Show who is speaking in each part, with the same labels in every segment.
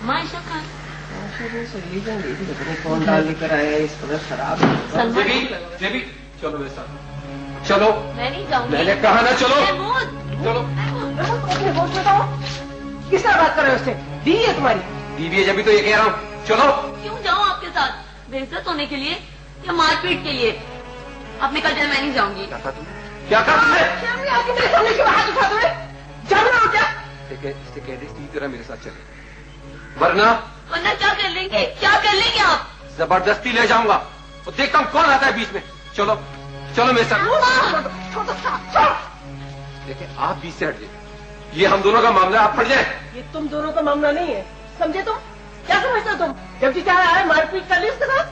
Speaker 1: मायशा खान
Speaker 2: कौन डाल लेकर आया इस पर शराब।
Speaker 3: जेबी चलो मेरे साथ चलो।
Speaker 1: मैं नहीं जाऊंगी।
Speaker 3: मैंने कहा ना चलो। चलो
Speaker 2: किस तरह बात कर रहे हो उससे? बीवी है तुम्हारी?
Speaker 3: बीवी है जब तो ये कह रहा हूँ चलो।
Speaker 1: क्यों जाऊँ आपके साथ? बेइज्जत होने के लिए या मारपीट के लिए? आपने कहा मैं नहीं जाऊंगी।
Speaker 3: क्या कहा तुमने? क्या कहा तुमने?
Speaker 2: आके मेरे सामने क्यों हाथ उठा दोगे? जाना हो क्या?
Speaker 3: इससे कह दे तेरा मेरे साथ चले, वरना
Speaker 1: क्या कर लेंगे? क्या कर लेंगे आप?
Speaker 3: जबरदस्ती ले जाऊंगा और देखता हूँ कौन आता है बीच में। चलो चलो मेरे साथ। देखिए आप बीच से हट जाए, ये हम दोनों का मामला, आप फट जाए।
Speaker 2: ये तुम दोनों का मामला नहीं है, समझे तुम? क्या समझते हो तुम? जब जी चाहे आए मारपीट कर ली उसके साथ।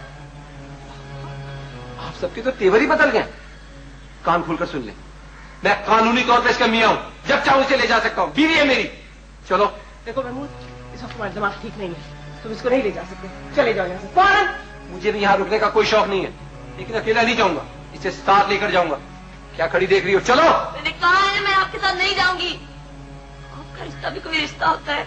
Speaker 3: आप सबके तो तेवर ही बदल गए। कान खोलकर सुन ले, मैं कानूनी तौर पे इसका मियां हूं, जब चाहूं इसे ले जा सकता हूं, बीवी है मेरी। चलो।
Speaker 2: देखो महमूद, इस वक्त तुम्हारा दिमाग ठीक नहीं है, तुम इसको नहीं ले जा सकते, चले जाओ यहाँ से फौरन।
Speaker 3: मुझे भी यहाँ रुकने का कोई शौक नहीं है, लेकिन अकेला नहीं जाऊंगा, इसे साथ लेकर जाऊंगा। क्या खड़ी देख रही हो? चलो।
Speaker 1: मैंने कहा है मैं आपके साथ नहीं जाऊंगी। आपका रिश्ता भी कोई रिश्ता होता है।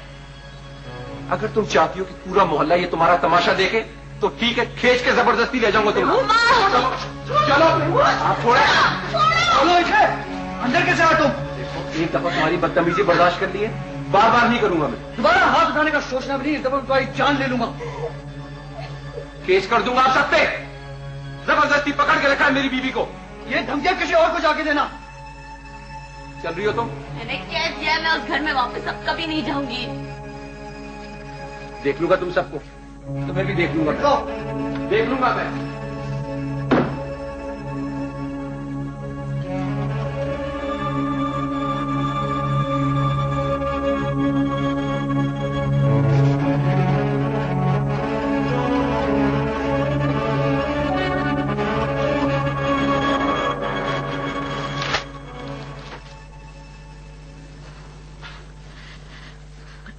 Speaker 3: अगर तुम चाहती हो कि पूरा मोहल्ला ये तुम्हारा तमाशा देखे तो ठीक है, खींच के जबरदस्ती ले जाऊंगा तुम। चलो आप थोड़े चलो इसे अंदर कैसे आ तुम? देखो एक दफा तुम्हारी बदतमीजी बर्दाश्त कर ली है, बार बार नहीं करूंगा मैं।
Speaker 4: दोबारा हाथ उठाने का सोचना भी नहीं, इस दफा तुम्हारी जान ले लूंगा।
Speaker 3: केस कर दूंगा आप सब पे। जबरदस्ती पकड़ के रखा है मेरी बीवी को।
Speaker 4: ये धमकियां किसी और को जाके देना।
Speaker 3: चल रही हो तुम?
Speaker 1: मैंने कह दिया मैं उस घर में वापस अब कभी नहीं जाऊंगी।
Speaker 3: देख लूंगा तुम सबको, तुम्हें भी देख लूंगा, देख लूंगा मैं।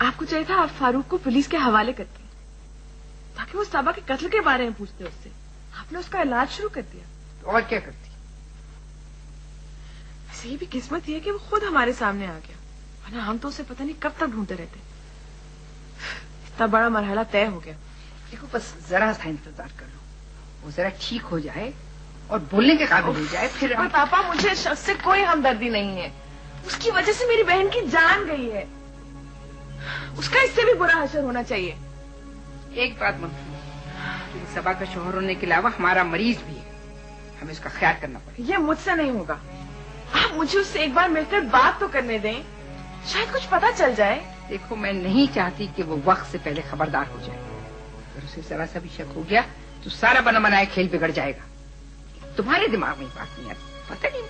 Speaker 5: आपको चाहिए था आप फारूक को पुलिस के हवाले करते, ताकि वो सबा के कत्ल के बारे में पूछते उससे। आपने उसका इलाज शुरू कर दिया।
Speaker 2: तो और क्या करती?
Speaker 5: वैसे ये भी किस्मत है कि वो खुद हमारे सामने आ गया, वरना हम तो उसे पता नहीं कब तक ढूंढते रहते। इतना बड़ा मरहला तय हो गया।
Speaker 2: देखो बस जरा सा इंतजार कर लो, वो जरा ठीक हो जाए और बोलने के काबिल हो जाए, फिर
Speaker 5: पापा मुझे शख्स से कोई हमदर्दी नहीं है। उसकी वजह से मेरी बहन की जान गई है, उसका इससे भी बुरा हशर होना चाहिए।
Speaker 2: एक बात मंजूर, सबा का शौहर होने के अलावा हमारा मरीज भी है, हमें उसका ख्याल करना पड़ेगा।
Speaker 5: ये मुझसे नहीं होगा। आप मुझे उससे एक बार मिलकर बात तो करने दें, शायद कुछ पता चल जाए।
Speaker 2: देखो मैं नहीं चाहती कि वो वक्त से पहले खबरदार हो जाए। अगर उसे जरा सा भी शक हो गया तो सारा बना बनाया खेल बिगड़ जाएगा। तुम्हारे दिमाग में बात नहीं आती, पता नहीं।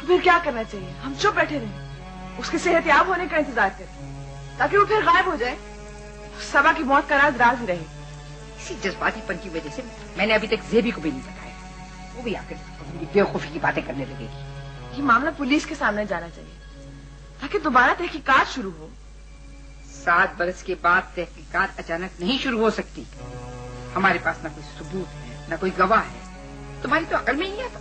Speaker 5: फिर क्या करना चाहिए? हम चुप बैठे रहें, उसके सेहतयाब होने का इंतजार करें, ताकि वो फिर गायब हो जाए, सबा की मौत का राज ही रहे।
Speaker 2: इसी जज्बातीपन की वजह से मैंने अभी तक जेबी को भी नहीं बताया, वो भी आकर अपनी बेवकूफी की बातें करने लगेगी।
Speaker 5: ये मामला पुलिस के सामने जाना चाहिए, ताकि दोबारा तहकीकात शुरू हो।
Speaker 2: 7 बरस के बाद तहकीकात अचानक नहीं शुरू हो सकती। हमारे पास न कोई सबूत है, न कोई गवाह है। तुम्हारी तो अकल में ही आता।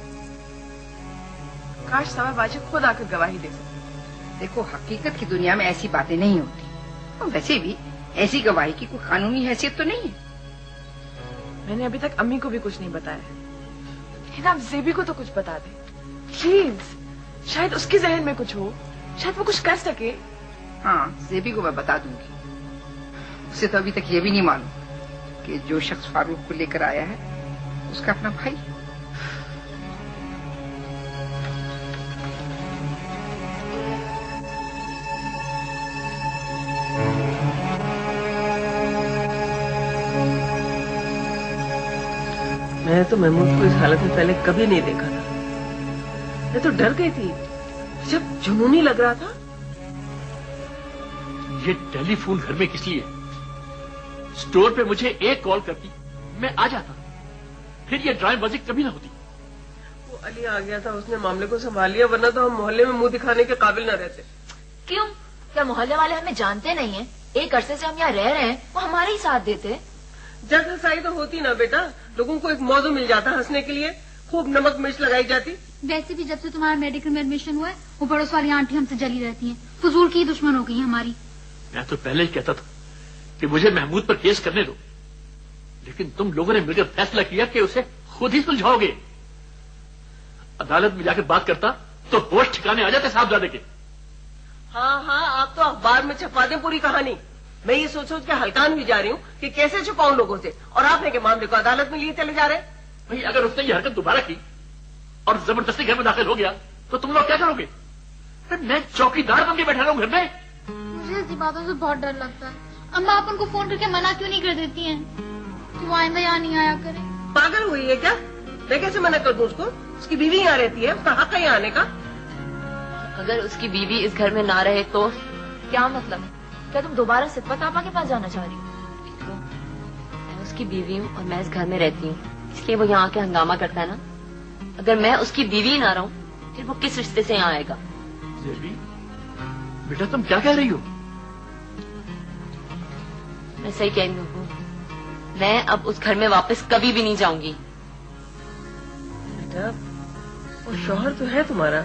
Speaker 5: काश सबा बाजी खुद आकर गवाही दे सकती।
Speaker 2: देखो हकीकत की दुनिया में ऐसी बातें नहीं होती, और वैसे भी ऐसी गवाही की कोई कानूनी हैसियत तो नहीं है।
Speaker 5: मैंने अभी तक अम्मी को भी कुछ नहीं बताया, लेकिन आप जेबी को तो कुछ बता दें प्लीज। शायद उसके जहन में कुछ हो, शायद वो कुछ कर सके।
Speaker 2: हाँ जेबी को मैं बता दूंगी। उसे तो अभी तक ये भी नहीं मालूम कि जो शख्स फारूक को लेकर आया है उसका अपना भाई।
Speaker 6: मैं तो महमूद को इस हालत में पहले कभी नहीं देखा था। मैं तो डर गई थी जब जुनूनी लग रहा था।
Speaker 7: ये टेलीफोन घर में किस लिए? स्टोर पे मुझे एक कॉल करती, मैं आ जाता, फिर ये ड्रामेबाजी कभी ना होती।
Speaker 6: वो अली आ गया था, उसने मामले को संभाल लिया, वरना तो हम मोहल्ले में मुंह दिखाने के काबिल न रहते।
Speaker 1: क्यों? क्या मोहल्ले वाले हमें जानते नहीं है? एक अरसे से हम यहाँ रह रहे हैं, वो हमारे ही साथ देते।
Speaker 6: जग हंसाई तो होती ना बेटा, लोगों को एक मौजू मिल जाता हंसने के लिए, खूब नमक मिर्च लगाई जाती।
Speaker 8: वैसे भी जब से तुम्हारा मेडिकल में एडमिशन हुआ है, वो पड़ोस वाली आंटी हमसे जली रहती हैं, फजूल की दुश्मन हो गई है हमारी।
Speaker 7: मैं तो पहले ही कहता था कि मुझे महमूद पर केस करने दो, लेकिन तुम लोगों ने मिलकर फैसला किया कि उसे खुद ही सुलझाओगे। अदालत में जाकर बात करता तो होश ठिकाने आ जाते साहबजादे के।
Speaker 6: हाँ हाँ, आप तो अखबार में छपवा दें पूरी कहानी। मैं ये सोच सोच के हलकान भी जा रही हूँ कि कैसे छुपाऊं लोगों से, और आपने के मामले को अदालत में लिए चले जा रहे हैं।
Speaker 7: भाई अगर उसने ये हरकत दोबारा की और जबरदस्ती घर में दाखिल हो गया तो तुम लोग क्या करोगे? मैं चौकीदार बन के बैठा रहूं घर में?
Speaker 8: मुझे ऐसी बातों से बहुत डर लगता है। अम्मा आप उनको फोन करके मना क्यों नहीं कर देती हैं कि वो आइंदा यहाँ नहीं आया करे?
Speaker 6: पागल हुई है क्या? मैं कैसे मना कर दूं उसको? उसकी बीवी यहाँ रहती है, उसका हक है यहाँ आने का।
Speaker 1: अगर उसकी बीवी इस घर में ना रहे तो क्या मतलब है? क्या तुम दोबारा सिद्दत आपा के पास जाना चाह रही हो? मैं उसकी बीवी हूँ और मैं इस घर में रहती हूँ, इसलिए वो यहाँ आके हंगामा करता है ना। अगर मैं उसकी बीवी ना रहूं फिर वो किस रिश्ते से यहाँ आएगा?
Speaker 7: जेबी, बेटा तुम क्या कह रही हो?
Speaker 1: मैं सही कह रही हूँ। मैं अब उस घर में वापस कभी भी नहीं जाऊंगी।
Speaker 6: बेटा, वो शौहर तो है तुम्हारा,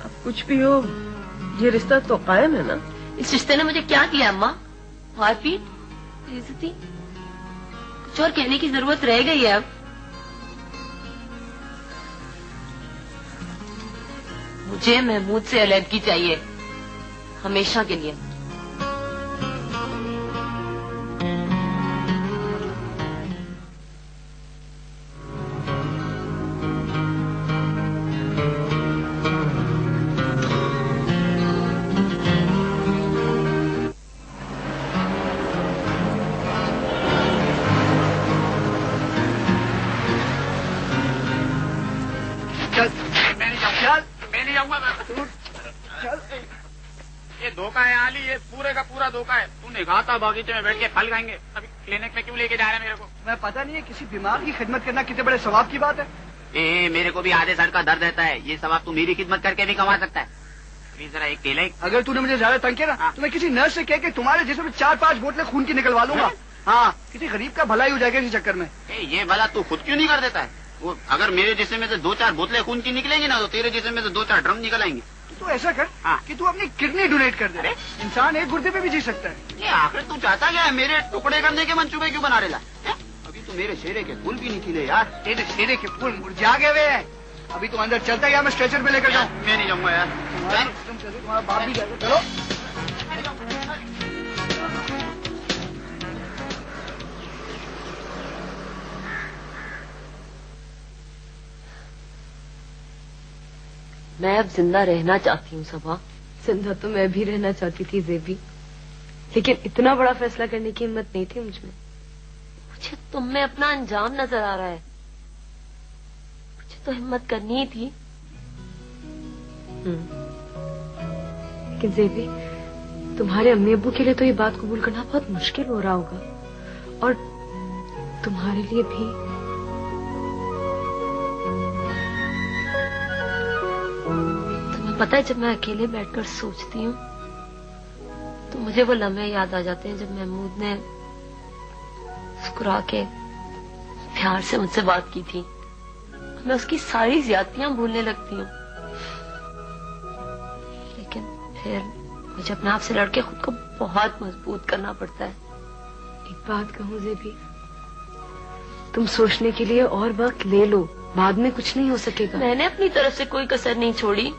Speaker 6: अब कुछ भी हो ये रिश्ता तो कायम है ना।
Speaker 1: इस रिश्ते ने मुझे क्या किया अम्मा? मारपीट, बेइज्जती, कुछ और कहने की जरूरत रह गई है अब? मुझे महमूद से अलहदगी चाहिए, हमेशा के लिए।
Speaker 9: ये धोखा है आली, ये पूरे का पूरा धोखा है। तूने कहा था बागीचे में बैठ के फल खाएंगे, अभी क्लिनिक में क्यों लेके जा रहे हैं मेरे को?
Speaker 4: मैं पता नहीं है, किसी बीमार की खिदमत करना कितने बड़े सवाब की बात है।
Speaker 9: मेरे को भी आधे सर का दर्द रहता है, ये सवाब तू मेरी खिदमत करके भी कमा सकता है। अभी जरा एक केले।
Speaker 4: अगर तूने मुझे ज्यादा तंग किया ना तो मैं किसी नर्स से कह के तुम्हारे जिसमें 4-5 बोतलें खून की निकलवा लूंगा। हाँ, किसी गरीब का भलाई हो जाएगा इस चक्कर में।
Speaker 9: ये भला तू खुद क्यों नहीं कर देता है? वो अगर मेरे जिस्म में से 2-4 बोतलें खून की निकलेंगी ना तो तेरे जिस्म में से 2-4 ड्रम निकल आएंगे।
Speaker 4: तो ऐसा कर कि तू अपनी किडनी डोनेट कर दे। इंसान एक गुर्दे पे भी जी सकता है।
Speaker 9: ये आखिर तू चाहता क्या है? मेरे टुकड़े करने के मंसूबे क्यों बना रहा है? अभी तो मेरे शेरे के फूल भी नहीं खिले यार।
Speaker 4: तेरे शेरे के फूल मुरझा गए हुए हैं। अभी तो अंदर चलता है, मैं स्ट्रेचर पे लेकर जाऊँ।
Speaker 9: मैं नहीं जाऊंगा यार।
Speaker 4: तुम्हारा बाप भी जाएगा, चलो।
Speaker 1: मैं अब जिंदा रहना चाहती हूँ सबा।
Speaker 5: जिंदा तो मैं भी रहना चाहती थी जेबी, लेकिन इतना बड़ा फैसला करने की हिम्मत नहीं थी मुझमें।
Speaker 1: मुझे तुम में अपना अंजाम नजर आ रहा है। मुझे तो हिम्मत करनी ही थी।
Speaker 5: लेकिन जेबी, तुम्हारे अम्मी अब्बू के लिए तो ये बात कबूल करना बहुत मुश्किल हो रहा होगा, और तुम्हारे लिए भी।
Speaker 1: तुम्हें पता है, जब मैं अकेले बैठकर सोचती हूँ तो मुझे वो लम्हे याद आ जाते हैं जब महमूद ने मुस्कुरा के प्यार से मुझसे बात की थी। मैं उसकी सारी ज्यादतियां भूलने लगती हूँ, लेकिन फिर मुझे अपने आप से लड़के खुद को बहुत मजबूत करना पड़ता है।
Speaker 5: एक बात कहूँ जेबी, तुम सोचने के लिए और वक्त ले लो, बाद में कुछ नहीं हो सकेगा।
Speaker 1: मैंने अपनी तरफ से कोई कसर नहीं छोड़ी।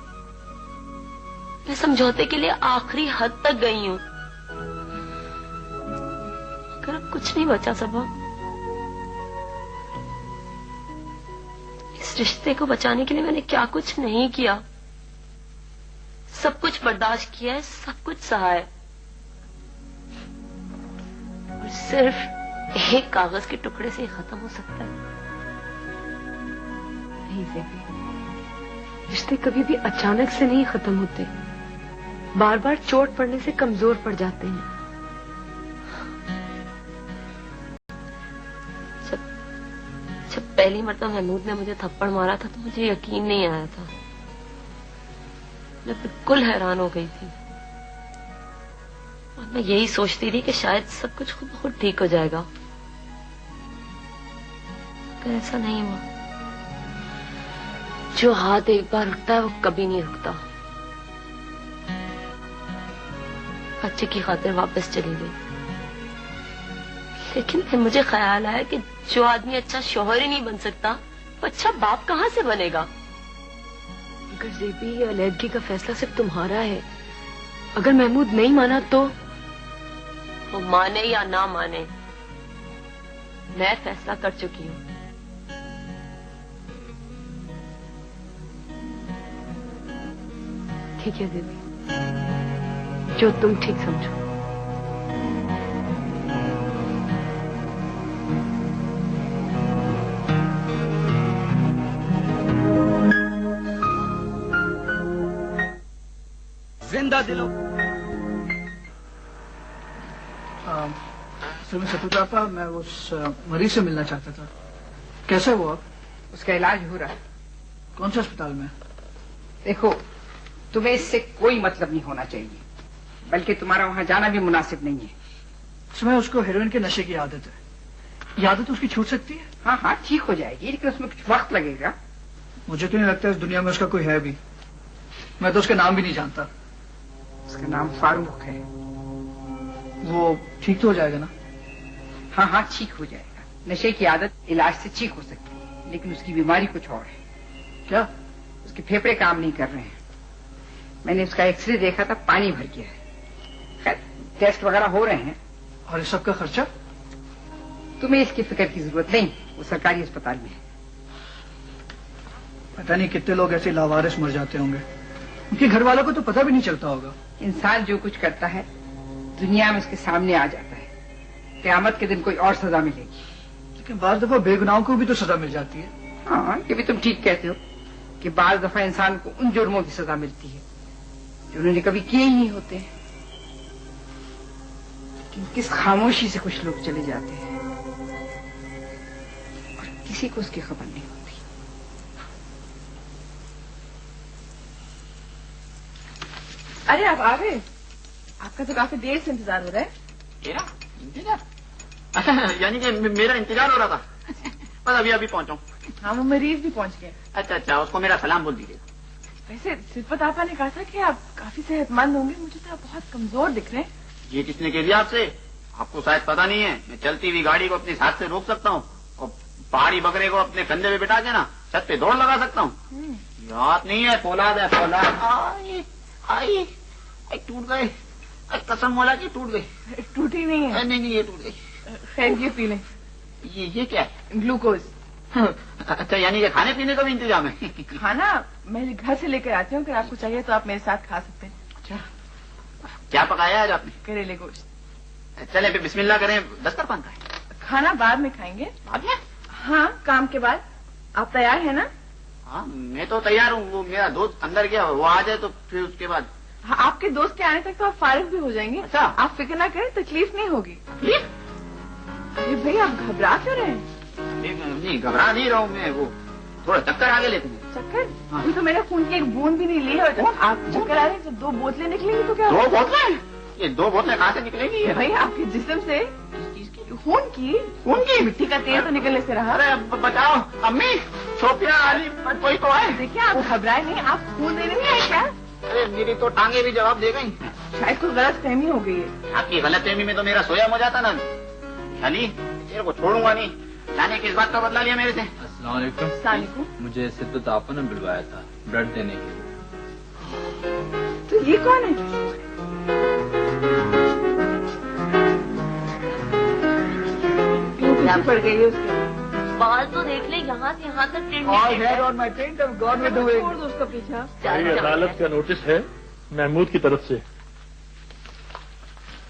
Speaker 1: मैं समझौते के लिए आखिरी हद तक गई हूँ। अगर अब कुछ नहीं बचा सबा, इस रिश्ते को बचाने के लिए मैंने क्या कुछ नहीं किया। सब कुछ बर्दाश्त किया है, सब कुछ सहा है, और सिर्फ एक कागज के टुकड़े से ही खत्म हो सकता है।
Speaker 5: नहीं जेबी, रिश्ते कभी भी अचानक से नहीं खत्म होते, बार बार चोट पड़ने से कमजोर पड़ जाते हैं।
Speaker 1: जब पहली मरतबा महमूद ने मुझे थप्पड़ मारा था तो मुझे यकीन नहीं आया था। मैं बिल्कुल हैरान हो गई थी, और मैं यही सोचती थी कि शायद सब कुछ खुद ब खुद ठीक हो जाएगा, मगर ऐसा नहीं हुआ। जो हाथ एक बार रुकता है वो कभी नहीं रुकता। बच्चे की खातिर वापस चली गई। लेकिन फिर मुझे ख्याल आया कि जो आदमी अच्छा शौहर ही नहीं बन सकता वो अच्छा बाप कहाँ से बनेगा। अगर ज़ेबी या अलहदगी का फैसला सिर्फ तुम्हारा है, अगर महमूद नहीं माना तो वो माने या ना माने, मैं फैसला कर चुकी हूँ। ठीक है ज़ेबी, जो तुम ठीक समझो।
Speaker 4: जिंदा दिलो। सतुजापा, मैं उस मरीज से मिलना चाहता था। कैसा है वो अब?
Speaker 2: उसका इलाज हो रहा है।
Speaker 4: कौन से अस्पताल में?
Speaker 2: देखो, तुम्हें इससे कोई मतलब नहीं होना चाहिए, बल्कि तुम्हारा वहां जाना भी मुनासिब नहीं है।
Speaker 4: समय उसको हेरोइन के नशे की आदत है। ये आदत उसकी छूट सकती है?
Speaker 2: हाँ हाँ, ठीक हो जाएगी, लेकिन उसमें कुछ वक्त लगेगा।
Speaker 4: मुझे तो नहीं लगता इस दुनिया में उसका कोई है भी। मैं तो उसका नाम भी नहीं जानता।
Speaker 2: उसका नाम फारूक है।
Speaker 4: वो ठीक तो हो जाएगा ना?
Speaker 2: हाँ हाँ, ठीक हो जाएगा। नशे की आदत इलाज से ठीक हो सकती है, लेकिन उसकी बीमारी कुछ और है।
Speaker 4: क्या?
Speaker 2: उसके फेफड़े काम नहीं कर रहे हैं। मैंने उसका एक्सरे देखा था, पानी भर गया है। खैर, टेस्ट वगैरह हो रहे हैं।
Speaker 4: और इस सब का खर्चा?
Speaker 2: तुम्हें इसकी फिक्र की जरूरत नहीं, वो सरकारी अस्पताल में है।
Speaker 4: पता नहीं कितने लोग ऐसे लावारिस मर जाते होंगे, उनके घर वालों को तो पता भी नहीं चलता होगा।
Speaker 2: इंसान जो कुछ करता है दुनिया में उसके सामने आ जाता है। क़यामत के दिन कोई और सजा मिलेगी।
Speaker 4: लेकिन बार दफा बेगुनाहों को भी तो सजा मिल जाती है।
Speaker 2: हाँ, ये भी तुम ठीक कहते हो कि बार दफा इंसान को उन जुर्मों की सजा मिलती है जो उन्होंने कभी किए ही नहीं होते। लेकिन किस खामोशी से कुछ लोग चले जाते हैं और किसी को उसकी खबर नहीं होती।
Speaker 5: अरे आप आ गए? आपका तो काफी देर से इंतजार हो रहा है।
Speaker 9: मेरा इंतजार? यानी कि मेरा इंतजार हो रहा था। बस अभी अभी पहुंचा हूँ।
Speaker 5: हाँ, वो मरीज भी पहुंच गए।
Speaker 9: अच्छा अच्छा, उसको मेरा सलाम बोल दीजिएगा।
Speaker 5: वैसे सिद्दत आपा ने कहा था कि आप काफी सेहतमंद होंगे, मुझे तो आप बहुत कमजोर दिख रहे हैं।
Speaker 9: ये किसने कह दिया आपसे? आपको शायद पता नहीं है, मैं चलती हुई गाड़ी को अपने हाथ से रोक सकता हूँ और पहाड़ी बकरे को अपने कंधे पे बिठा के ना छत पे दौड़ लगा सकता हूँ। हाथ नहीं है, फौलाद है, फौलाद। आई टूट गए, कसम मौला की टूट गई।
Speaker 5: टूटी नहीं है?
Speaker 9: नहीं, ये टूट गई।
Speaker 5: खैर, ये पी लें।
Speaker 9: ये क्या है?
Speaker 5: ग्लूकोज।
Speaker 9: अच्छा, यानी कि खाने पीने का भी इंतजाम है?
Speaker 5: खाना मैं घर से लेकर आती हूँ, अगर आपको चाहिए तो आप मेरे साथ खा सकते हैं।
Speaker 9: अच्छा, क्या पकाया आज आपने?
Speaker 5: करेले गोश्त।
Speaker 9: चले फिर बिस्मिल्लाह करें, दस्तरखान का है।
Speaker 5: खाना बाद में खाएंगे।
Speaker 9: बाद में?
Speaker 5: हाँ, काम के बाद। आप तैयार है ना?
Speaker 9: हाँ, मैं तो तैयार हूँ। वो मेरा दोस्त अंदर गया, वो आ जाए तो फिर उसके बाद।
Speaker 5: हाँ, आपके दोस्त के आने तक तो आप फारिग भी हो जाएंगे।
Speaker 9: अच्छा,
Speaker 5: आप फिक्र ना करें, तकलीफ नहीं होगी। अरे भाई, आप घबरा क्यों रहे हैं?
Speaker 9: नहीं, घबरा नहीं रहा हूँ मैं, वो थोड़ा चक्कर आगे लेते हैं।
Speaker 5: चक्कर?
Speaker 9: हाँ।
Speaker 5: तो मेरे खून की एक बूंद भी नहीं ली और आप चक्कर आ रहे हैं, तो 2 बोतलें निकलेंगी तो क्या?
Speaker 9: 2 बोतलें? ये 2 बोतलें कहाँ से निकलेंगी?
Speaker 5: भाई, आपके जिस्म से खून की मिट्टी का तेल तो निकलने से रहा।
Speaker 9: अरे बचाओ, अम्मी, सोफिया, अली, कोई तो है।
Speaker 5: देखिए, आप घबराए नहीं, आप खून देने नहीं आए क्या?
Speaker 9: अरे मेरी तो टांगे भी जवाब दे गई।
Speaker 5: शायद कोई गलत फहमी हो गई है।
Speaker 9: आपकी गलत फहमी में तो मेरा सोया हो जाता ना। अली, तेरे को छोड़ूंगा नहीं। जाने की इस बात का बदला लिया मेरे से।
Speaker 10: अस्सलाम वालेकुम। मुझे सिद्दत आपा ने बुलवाया था ब्लड देने के लिए।
Speaker 5: तो ये कौन है? पड़ गई है उसके
Speaker 1: बाल तो देख ले, यहाँ से यहाँ तक
Speaker 4: उसका पीछा।
Speaker 7: अदालत का नोटिस है महमूद की तरफ से।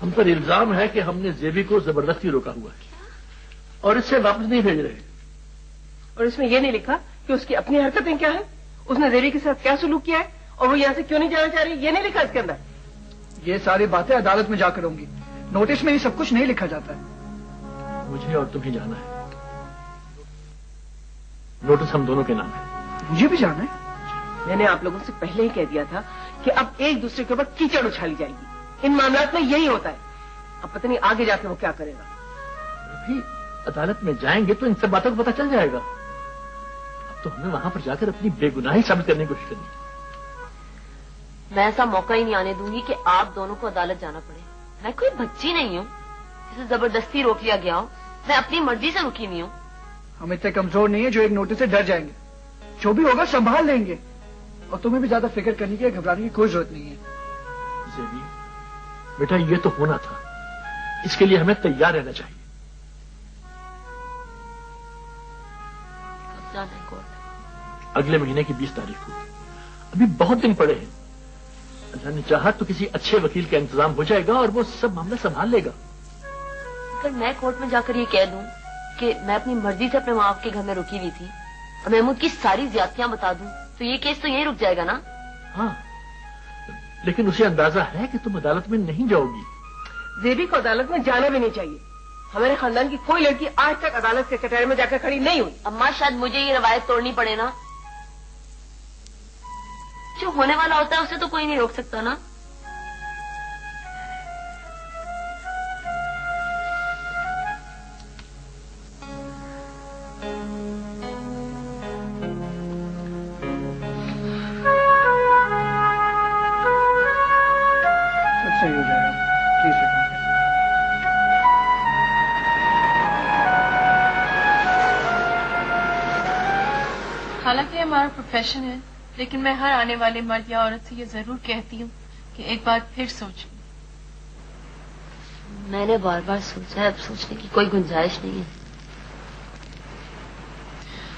Speaker 7: हम पर इल्जाम है कि हमने ज़ेबी को जबरदस्ती रोका हुआ है और इससे वापस नहीं भेज रहे।
Speaker 6: और इसमें यह नहीं लिखा कि उसकी अपनी हरकतें क्या है, उसने ज़ेबी के साथ क्या सुलूक किया है और वो यहाँ से क्यों नहीं जाना चाह रही, ये नहीं लिखा इसके अंदर।
Speaker 4: ये सारी बातें अदालत में जाकर होंगी। नोटिस में ये सब कुछ नहीं लिखा जाता है।
Speaker 7: मुझे और तुम्हें जाना है। नोटिस हम दोनों के नाम है।
Speaker 4: मुझे भी जाना है।
Speaker 6: मैंने आप लोगों से पहले ही कह दिया था कि अब एक दूसरे के ऊपर कीचड़ उछाली जाएगी। इन मामलात में यही होता है। अब पता नहीं आगे जाके वो क्या करेगा।
Speaker 7: अभी अदालत में जाएंगे तो इन सब बातों को पता चल जाएगा। अब तो हमें वहां पर जाकर अपनी बेगुनाही साबित करने की कोशिश करनी।
Speaker 1: मैं ऐसा मौका ही नहीं आने दूंगी कि आप दोनों को अदालत जाना पड़े। मैं कोई बच्ची नहीं हूँ। जिसे जबरदस्ती रोक लिया गया हो। मैं अपनी मर्जी से रुकी हुई हूँ।
Speaker 4: हम इतने कमजोर नहीं है जो एक नोटिस से डर जाएंगे। जो भी होगा संभाल लेंगे, और तुम्हें भी ज्यादा फिक्र करने की, घबराने की कोई जरूरत नहीं है।
Speaker 7: ज़ेबी, बेटा ये तो होना था, इसके लिए हमें तैयार रहना चाहिए। अगले महीने की 20 तारीख को, अभी बहुत दिन पड़े हैं। अल्लाह ने चाहा तो किसी अच्छे वकील का इंतजाम हो जाएगा और वो सब मामला संभाल लेगा।
Speaker 1: अगर मैं कोर्ट में जाकर ये कह दूं कि मैं अपनी मर्जी से अपने माँ बाप के घर में रुकी हुई थी और महमूद की सारी ज्यादतियां बता दूं, तो ये केस तो यहीं रुक जाएगा ना?
Speaker 7: हाँ, लेकिन उसे अंदाजा है कि तुम अदालत में नहीं जाओगी।
Speaker 6: ज़ेबी को अदालत में जाना भी नहीं चाहिए। हमारे खानदान की कोई लड़की आज तक अदालत के कटहरे में जाकर खड़ी नहीं हुई।
Speaker 1: अम्मा, शायद मुझे ये रवायत तोड़नी पड़े ना। जो होने वाला होता है उसे तो कोई नहीं रोक सकता ना।
Speaker 4: सही हो जाएगा, प्लीज।
Speaker 5: हालांकि हमारा प्रोफेशन है, लेकिन मैं हर आने वाले मर्द या औरत से ये जरूर कहती हूँ कि एक बार फिर सोचें।
Speaker 1: मैंने बार बार सोचा है, अब सोचने की कोई गुंजाइश नहीं है।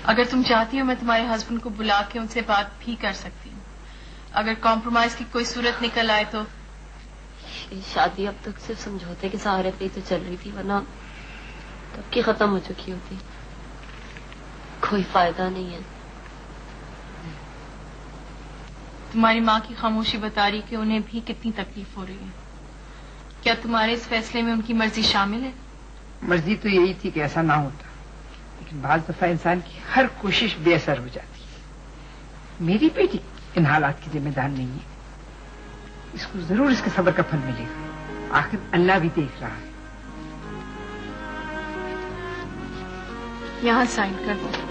Speaker 5: अगर तुम चाहती हो मैं तुम्हारे हस्बैंड को बुला के उनसे बात भी कर सकती हूँ। अगर कॉम्प्रोमाइज की कोई सूरत निकल आए तो।
Speaker 1: ये शादी अब तक सिर्फ समझौते के सहारे पे तो चल रही थी, वरना तब की खत्म हो चुकी होती। कोई फायदा नहीं है।
Speaker 5: तुम्हारी माँ की खामोशी बता रही कि उन्हें भी कितनी तकलीफ हो रही है। क्या तुम्हारे इस फैसले में उनकी मर्जी शामिल है?
Speaker 2: मर्जी तो यही थी कि ऐसा ना होता, लेकिन बाज दफा इंसान की हर कोशिश बेअसर हो जाती है। मेरी बेटी इन हालात की जिम्मेदार नहीं है। इसको जरूर इसके सब्र का फल मिलेगा। आखिर अल्लाह भी देख रहा है।
Speaker 5: यहाँ साइन कर दो।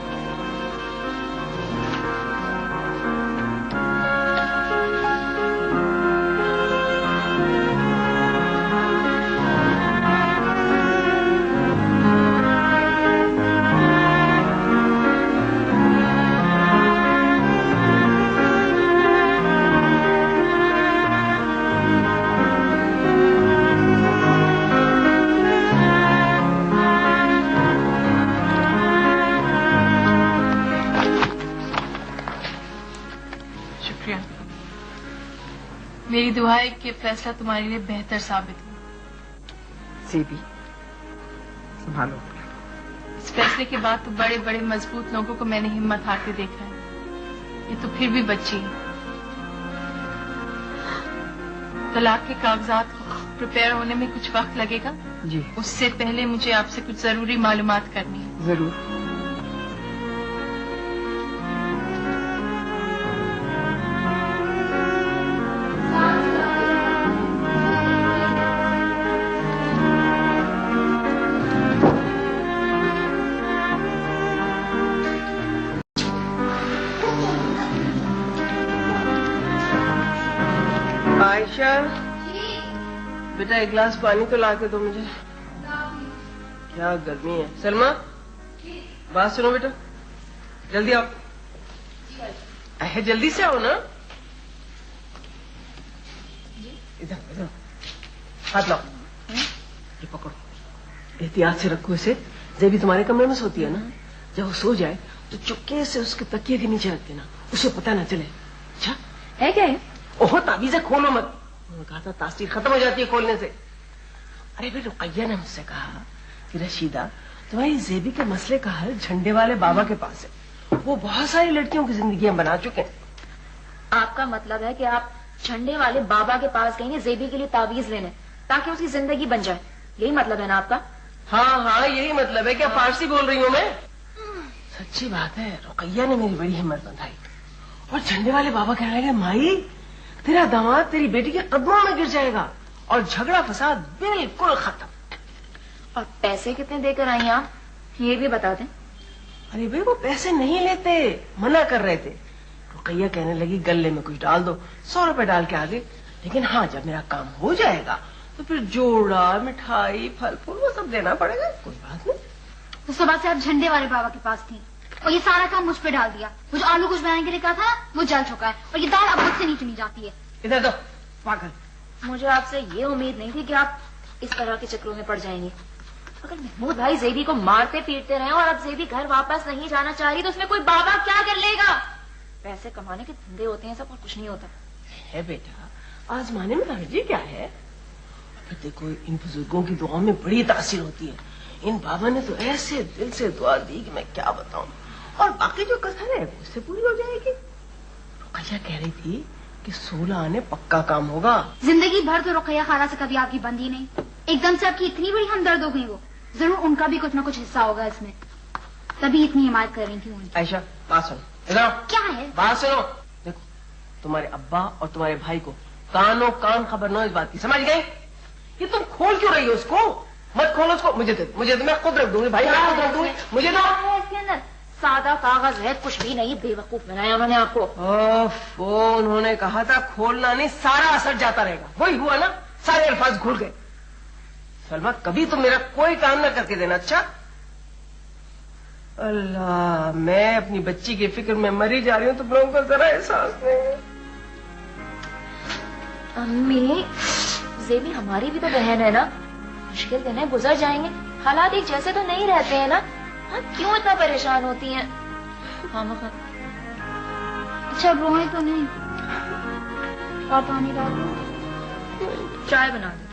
Speaker 5: मेरी दुआ है कि फैसला तुम्हारे लिए बेहतर साबित हो।
Speaker 2: ज़ेबी, संभालो।
Speaker 5: इस फैसले के बाद तो बड़े बड़े मजबूत लोगों को मैंने हिम्मत हारते देखा है। ये तो फिर भी बच्ची है। तलाक के कागजात प्रिपेयर होने में कुछ वक्त लगेगा
Speaker 2: जी।
Speaker 5: उससे पहले मुझे आपसे कुछ जरूरी मालूमात करनी है।
Speaker 2: जरूर।
Speaker 6: आयशा, बेटा एक गिलास पानी तो ला के दो मुझे। क्या गर्मी है। सलमा, बात सुनो बेटा, जल्दी आओ। अरे जल्दी से आओ ना। इधर इधर हाथ लाओ। ये पकड़ो, एहतियात से रखो इसे। ज़ेबी तुम्हारे कमरे में सोती है ना, जब वो सो जाए तो चुपके से उसके तकिए के नीचे रख देना, उसे पता ना चले। अच्छा
Speaker 1: है क्या है?
Speaker 6: ओहो, ताबीज़ें खोलो मत। उन्होंने कहा था तासीर खत्म हो जाती है खोलने से। अरे फिर रुकैया ने मुझसे कहा कि रशीदा, तुम्हारी ज़ेबी के मसले का हल झंडे वाले बाबा के पास है। वो बहुत सारी लड़कियों की जिंदगियां बना चुके हैं।
Speaker 1: आपका मतलब है कि आप झंडे वाले बाबा के पास गए ज़ेबी के लिए तावीज लेने ताकि उसकी जिंदगी बन जाए, यही मतलब है ना आपका?
Speaker 6: हाँ हाँ, यही मतलब है। क्या फारसी बोल रही हूँ मैं? सच्ची बात है, रुकैया ने मेरी बड़ी हिम्मत बंधाई। और झंडे वाले बाबा कह रहे हैं, माई तेरा दामाद तेरी बेटी के कदमों में गिर जाएगा और झगड़ा फसाद बिल्कुल खत्म।
Speaker 1: और पैसे कितने देकर आई आप, ये भी बता दें।
Speaker 6: अरे भाई, वो पैसे नहीं लेते, मना कर रहे थे। रुकैया कहने लगी गले में कुछ डाल दो, 100 रुपए डाल के आ गए। लेकिन हाँ, जब मेरा काम हो जाएगा तो फिर जोड़ा, मिठाई, फल फूल वो सब देना पड़ेगा, कोई बात नहीं।
Speaker 8: तो सुबह से आप झंडे वाले बाबा के पास थी और ये सारा काम मुझ पे डाल दिया। वो जो आलू कुछ बनाने के लिए कहा था वो जल चुका है और ये दाल अब मुझसे नहीं चुनी जाती है।
Speaker 6: इधर दो पागल।
Speaker 1: मुझे आपसे ये उम्मीद नहीं थी कि आप इस तरह के चक्रों में पड़ जाएंगे। अगर महमूद भाई ज़ेबी को मारते पीटते रहे और अब ज़ेबी घर वापस नहीं जाना चाह रही तो उसमें कोई बाबा क्या कर लेगा? पैसे कमाने के धंधे होते हैं सब और कुछ नहीं होता
Speaker 6: है बेटा। आजमाने में हर्जी क्या है? फिर देखो इन बुजुर्गों की दुआ में बड़ी तासीर होती है। इन बाबा ने तो ऐसे दिल से दुआ दी कि मैं क्या बताऊं। और बाकी जो कसर है वो उससे पूरी हो जाएगी। रुकैया कह रही थी कि 16 आने पक्का काम होगा।
Speaker 8: जिंदगी भर तो रुकैया खाला से कभी आपकी बंदी नहीं, एकदम से आपकी इतनी बड़ी हमदर्द हो गई। वो जरूर उनका भी कुछ ना कुछ हिस्सा होगा इसमें, तभी इतनी हिमायत कर रही थी उनकी।
Speaker 6: आयशा बात सुनो, इधर
Speaker 8: क्या है?
Speaker 6: बात सुनो। देखो तुम्हारे अब्बा और तुम्हारे भाई को कानों कान खबर न इस बात की, समझ गए? ये तुम खोल क्यों रही हो उसको? मत खोलो उसको, मुझे दे मैं खुद रख दूंगी भाई, मैं खुद रख दूंगी। मुझे दो।
Speaker 1: इसके अंदर सादा कागज है, कुछ भी नहीं। बेवकूफ बनाया उन्होंने आपको।
Speaker 6: ओह, उन्होंने कहा था खोलना नहीं, सारा असर जाता रहेगा। वही हुआ ना, सारे अल्फाज घुल गए। सलमा कभी तुम मेरा कोई काम ना करके देना, अच्छा? अल्लाह, मैं अपनी बच्ची की फिक्र में मरी जा रही हूँ, तुम लोगों को जरा एहसास नहीं है।
Speaker 1: अम्मी, ज़ेबी हमारी भी तो बहन है ना, मुश्किल दिन है, गुजर जाएंगे। हालात एक जैसे तो नहीं रहते हैं ना, आप क्यों इतना परेशान होती हैं?
Speaker 8: अच्छा रोए तो नहीं? और पानी डाल दो,
Speaker 1: चाय बना दो।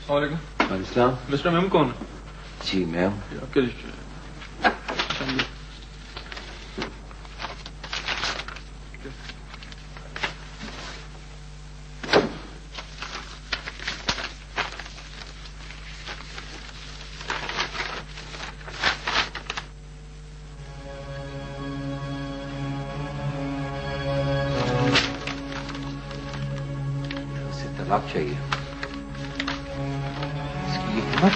Speaker 3: वालेकुम।
Speaker 10: मिस्टर मैम कौन?
Speaker 3: जी मैम,
Speaker 10: आपके रिश्ते।
Speaker 3: तलाक चाहिए, इसकी ये हिम्मत।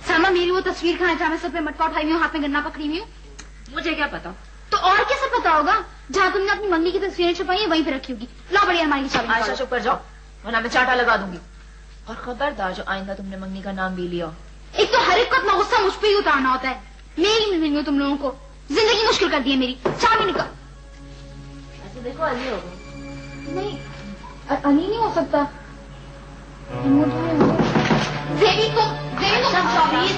Speaker 8: सलमा मेरी वो तस्वीर कहाँ है जहाँ मैं सब पे मटका उठाई हुई हूँ, हाथ में गन्ना पकड़ी हुई हूँ?
Speaker 1: मुझे क्या पता?
Speaker 8: तो और कैसे पता होगा? जहाँ तुमने अपनी मंगनी की तस्वीरें छुपाई है वहीं पे रखी होगी। ला बड़ी अलमारी की चाबी
Speaker 1: आयशा
Speaker 8: निकालो।
Speaker 1: चुप कर जाओ, वरना मैं चाटा लगा दूंगी। और खबरदार जो आइंदा तुमने मंगनी का नाम भी लिया।
Speaker 8: एक तो हर एक का गुस्सा मुझ पे ही उतारना होता है। मेरी मिल रही हो तुम लोगों को, जिंदगी मुश्किल कर दी है मेरी। चाबी निकाल।
Speaker 1: ऐसे देखो अली हो गई।
Speaker 8: नहीं, अली नहीं हो सकता। देवी को चाबी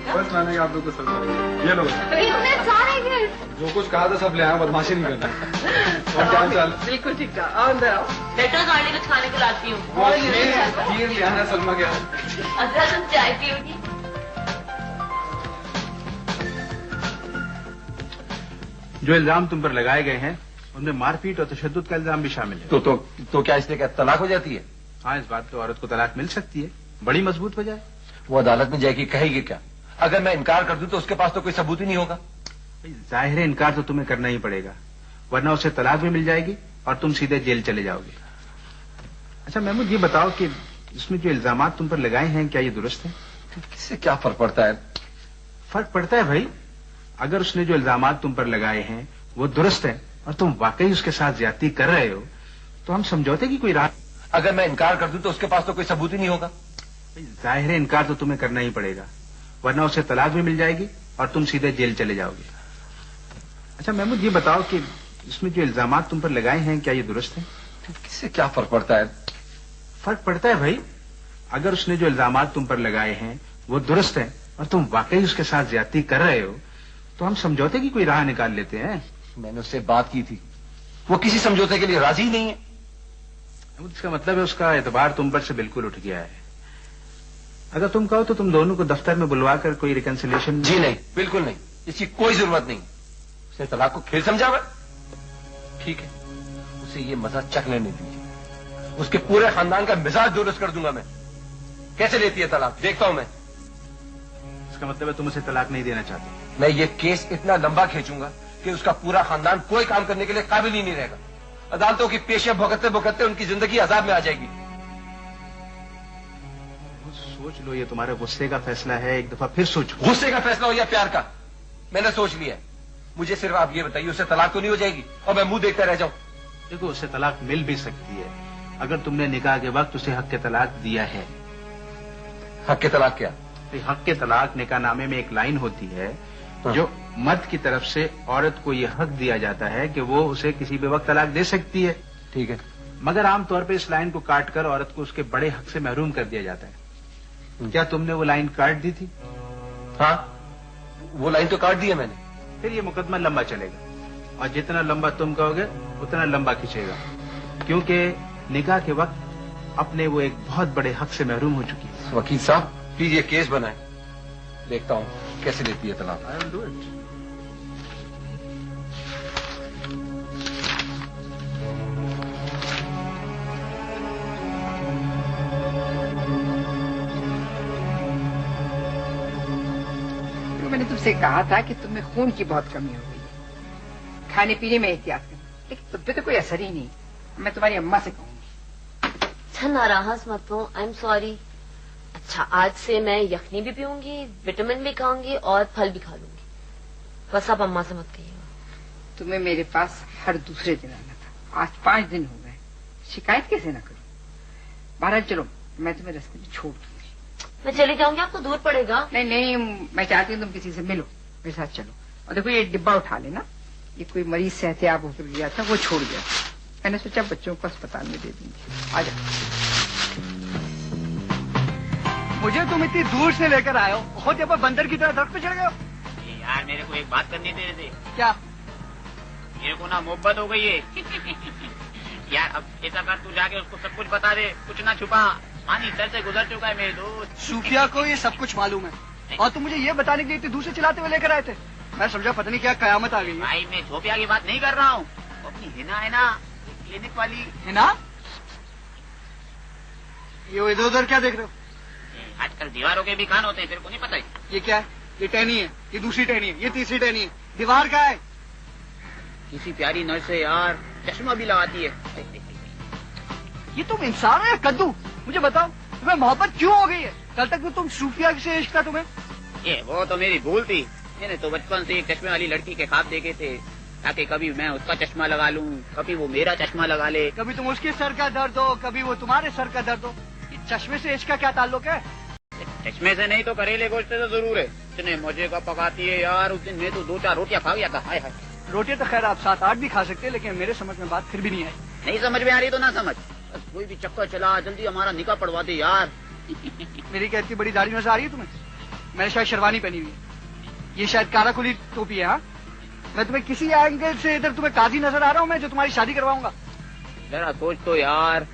Speaker 10: बस मैंने आप लोग को सब ये लो,
Speaker 8: इतने सारे गिफ्ट।
Speaker 10: जो कुछ कहा था सब ले आया, बदमाशी नहीं करना। और क्या चाल?
Speaker 6: बिल्कुल ठीक था, आओ अंदर आओ।
Speaker 1: बेटा गाड़ी कुछ खाने को लाती हूँ।
Speaker 10: खीर ले आना सलमा क्या?
Speaker 1: अदरा तुम चाय पियोगी?
Speaker 11: जो इल्जाम तुम पर लगाए गए हैं उनमें मारपीट और तशद्दुद का इल्जाम भी शामिल है।
Speaker 3: तो क्या इसलिए क्या तलाक हो जाती है?
Speaker 11: हाँ, इस बात पे औरत को तलाक मिल सकती है, बड़ी मजबूत वजह है।
Speaker 3: वो अदालत में जाएगी, कहेगी क्या? अगर मैं इनकार कर दूं तो उसके पास तो कोई सबूत ही नहीं होगा।
Speaker 11: जाहिर है इनकार तो तुम्हें करना ही पड़ेगा, वरना उसे तलाक भी मिल जाएगी और तुम सीधे जेल चले जाओगे। अच्छा महमूद, ये बताओ कि इसमें जो इल्जाम तुम पर लगाए हैं क्या ये दुरुस्त है?
Speaker 3: इससे क्या फर्क पड़ता है?
Speaker 11: फर्क पड़ता है भाई। अगर उसने जो इल्जाम तुम पर लगाए हैं वो दुरुस्त है और तुम वाकई उसके साथ ज्यादती कर रहे हो तो हम समझौते की कोई राह।
Speaker 3: अगर मैं इनकार कर दूं तो उसके पास तो कोई सबूत ही नहीं होगा।
Speaker 11: जाहिर है इनकार तो तुम्हें करना ही पड़ेगा, वरना उसे तलाक भी मिल जाएगी और तुम सीधे जेल चले जाओगे। अच्छा महमूद, ये बताओ कि इसमें जो इल्जाम तुम पर लगाए हैं क्या ये दुरुस्त है?
Speaker 3: इससे क्या फर्क पड़ता है?
Speaker 11: फर्क पड़ता है भाई। अगर उसने जो इल्जाम तुम पर लगाए हैं वो दुरुस्त है और तुम वाकई उसके साथ ज्यादती कर रहे हो तो हम समझौते की कोई राह निकाल लेते हैं।
Speaker 3: मैंने उससे बात की थी, वो किसी समझौते के लिए राजी ही नहीं है।
Speaker 11: इसका मतलब है उसका एतबार तुम पर से बिल्कुल उठ गया है। अगर तुम कहो तो तुम दोनों को दफ्तर में बुलवा कर कोई रिकंसिलिएशन।
Speaker 3: जी नहीं, बिल्कुल नहीं, इसकी कोई जरूरत नहीं। उसने तलाक को खेल समझा हुआ। ठीक है, उसे ये मजा चखने नहीं दीजिए। उसके पूरे खानदान का मिजाज दुरुस्त कर दूंगा मैं। कैसे लेती है तलाक, देखता हूं मैं।
Speaker 11: इसका मतलब है तुम उसे तलाक नहीं देना चाहते?
Speaker 3: मैं ये केस इतना लंबा खींचूंगा कि उसका पूरा खानदान कोई काम करने के लिए काबिल ही नहीं रहेगा। अदालतों की पेशियां भुगतते भुगतते उनकी जिंदगी अजाब में आ जाएगी।
Speaker 11: सोच लो, ये तुम्हारे गुस्से का फैसला है, एक दफा फिर सोचो।
Speaker 3: गुस्से का फैसला हो या प्यार का, मैंने सोच लिया। मुझे सिर्फ आप ये बताइए, उसे तलाक तो नहीं हो जाएगी और मैं मुंह देखता रह जाऊं?
Speaker 11: देखो, उसे तलाक मिल भी सकती है अगर तुमने निकाह के वक्त उसे हक के तलाक दिया है।
Speaker 3: हक के तलाक क्या?
Speaker 11: हक के तलाक निकाहनामे में एक लाइन होती है जो मर्द की तरफ से औरत को यह हक दिया जाता है कि वो उसे किसी भी वक्त तलाक दे सकती है।
Speaker 3: ठीक है,
Speaker 11: मगर आमतौर पर इस लाइन को काट कर औरत को उसके बड़े हक से महरूम कर दिया जाता है। क्या तुमने वो लाइन काट दी थी?
Speaker 3: हाँ, वो लाइन तो काट दी है मैंने।
Speaker 11: फिर ये मुकदमा लंबा चलेगा और जितना लंबा तुम कहोगे उतना लंबा खींचेगा, क्योंकि निकाह के वक्त अपने वो एक बहुत बड़े हक से महरूम हो चुकी है।
Speaker 3: वकील साहब प्लीज ये केस बनाए, देखता हूं कैसे लेती है तलाक।
Speaker 11: I will do it.
Speaker 2: मैंने तुमसे कहा था कि तुम्हें खून की बहुत कमी हो गई है, खाने पीने में एहतियात करना, लेकिन तुम पे तो कोई असर ही नहीं। मैं तुम्हारी अम्मा से कहूंगी।
Speaker 1: अच्छा नाराज मत हो, आई एम सॉरी। अच्छा आज से मैं यखनी भी पीऊंगी, विटामिन भी खाऊंगी और फल भी खा लूंगी। बस आप अम्मा से मत कहिएगा।
Speaker 2: तुम्हें मेरे पास हर दूसरे दिन आना था, आज 5 दिन हो गए, शिकायत कैसे न करूं। बहरहाल चलो, मैं तुम्हें रास्ते में छोड़ दूंगी।
Speaker 1: मैं चली जाऊंगी, आपको दूर पड़ेगा।
Speaker 2: नहीं नहीं, मैं चाहती हूँ तुम किसी से मिलो, मेरे साथ चलो। और देखो ये डिब्बा उठा लेना, ये कोई मरीज सेहतियाब होकर गया था, वो छोड़ गया। मैंने सोचा बच्चों को अस्पताल में दे दूंगी। आ जाओ।
Speaker 4: मुझे तुम इतनी दूर से लेकर आए हो, खुद यहाँ पर बंदर की तरह दरख्त पे चढ़ गए हो।
Speaker 9: यार मेरे को एक बात करनी थी तेरे।
Speaker 4: क्या?
Speaker 9: मेरे को ना मोहब्बत हो गई है। यार अब ऐसा कर, तू जाके उसको सब कुछ बता दे, कुछ ना छुपा। पानी सर से गुजर चुका है मेरे दोस्त।
Speaker 4: सूफिया को ये सब कुछ मालूम है और तुम मुझे ये बताने के लिए इतनी दूर से चलाते हुए लेकर आए थे। मैं समझा पता नहीं क्या कयामत आ गई है।
Speaker 9: भाई मैं छोपिया की बात नहीं कर रहा हूँ, अपनी हिना है ना क्लिनिक वाली।
Speaker 4: हिना? ये इधर उधर क्या देख रहे हो?
Speaker 9: आजकल दीवारों के भी कान होते हैं, तेरे को नहीं पता है?
Speaker 4: ये क्या है? ये टहनी है, ये दूसरी टहनी है, ये तीसरी टहनी है। दीवार क्या है?
Speaker 9: किसी प्यारी नर्स है यार, चश्मा भी लगाती है।
Speaker 4: ये तुम इंसान हो या कद्दू? मुझे बताओ तुम्हें मोहब्बत क्यों हो गई है? कल तक तो तुम सूफिया से इश्क था तुम्हें।
Speaker 9: ये वो तो मेरी भूल थी। मैंने तो बचपन से एक चश्मे वाली लड़की के ख्वाब देखे थे, ताकि कभी मैं उसका चश्मा लगा लूं, कभी वो मेरा चश्मा लगा ले।
Speaker 4: कभी तुम उसके सर का दर्द हो, कभी वो तुम्हारे सर का दर्द हो। ये चश्मे से इश्क का क्या ताल्लुक है?
Speaker 9: चश्मे से नहीं तो करेले गोश्त से तो जरूर है। इतने मजे का पकाती है यार, उस दिन मैं तो 2-4 रोटियां खा गया था। हाय हाय।
Speaker 4: रोटियां तो खैर आप 7-8 भी खा सकते हैं, लेकिन मेरे समझ में बात फिर भी नहीं आई।
Speaker 9: नहीं समझ में आ रही तो ना समझ, बस कोई भी चक्कर चला, जल्दी हमारा निकाह पढ़वा दे यार।
Speaker 4: मेरी क्या इतनी बड़ी दाढ़ी नजर आ रही है तुम्हें? मैंने शायद शेरवानी पहनी हुई है, ये शायद काराकुली टोपी है। हाँ, मैं तुम्हें किसी एंगल से इधर तुम्हें काजी नजर आ रहा हूँ मैं, जो तुम्हारी शादी करवाऊंगा?
Speaker 9: जरा सोच तो यार,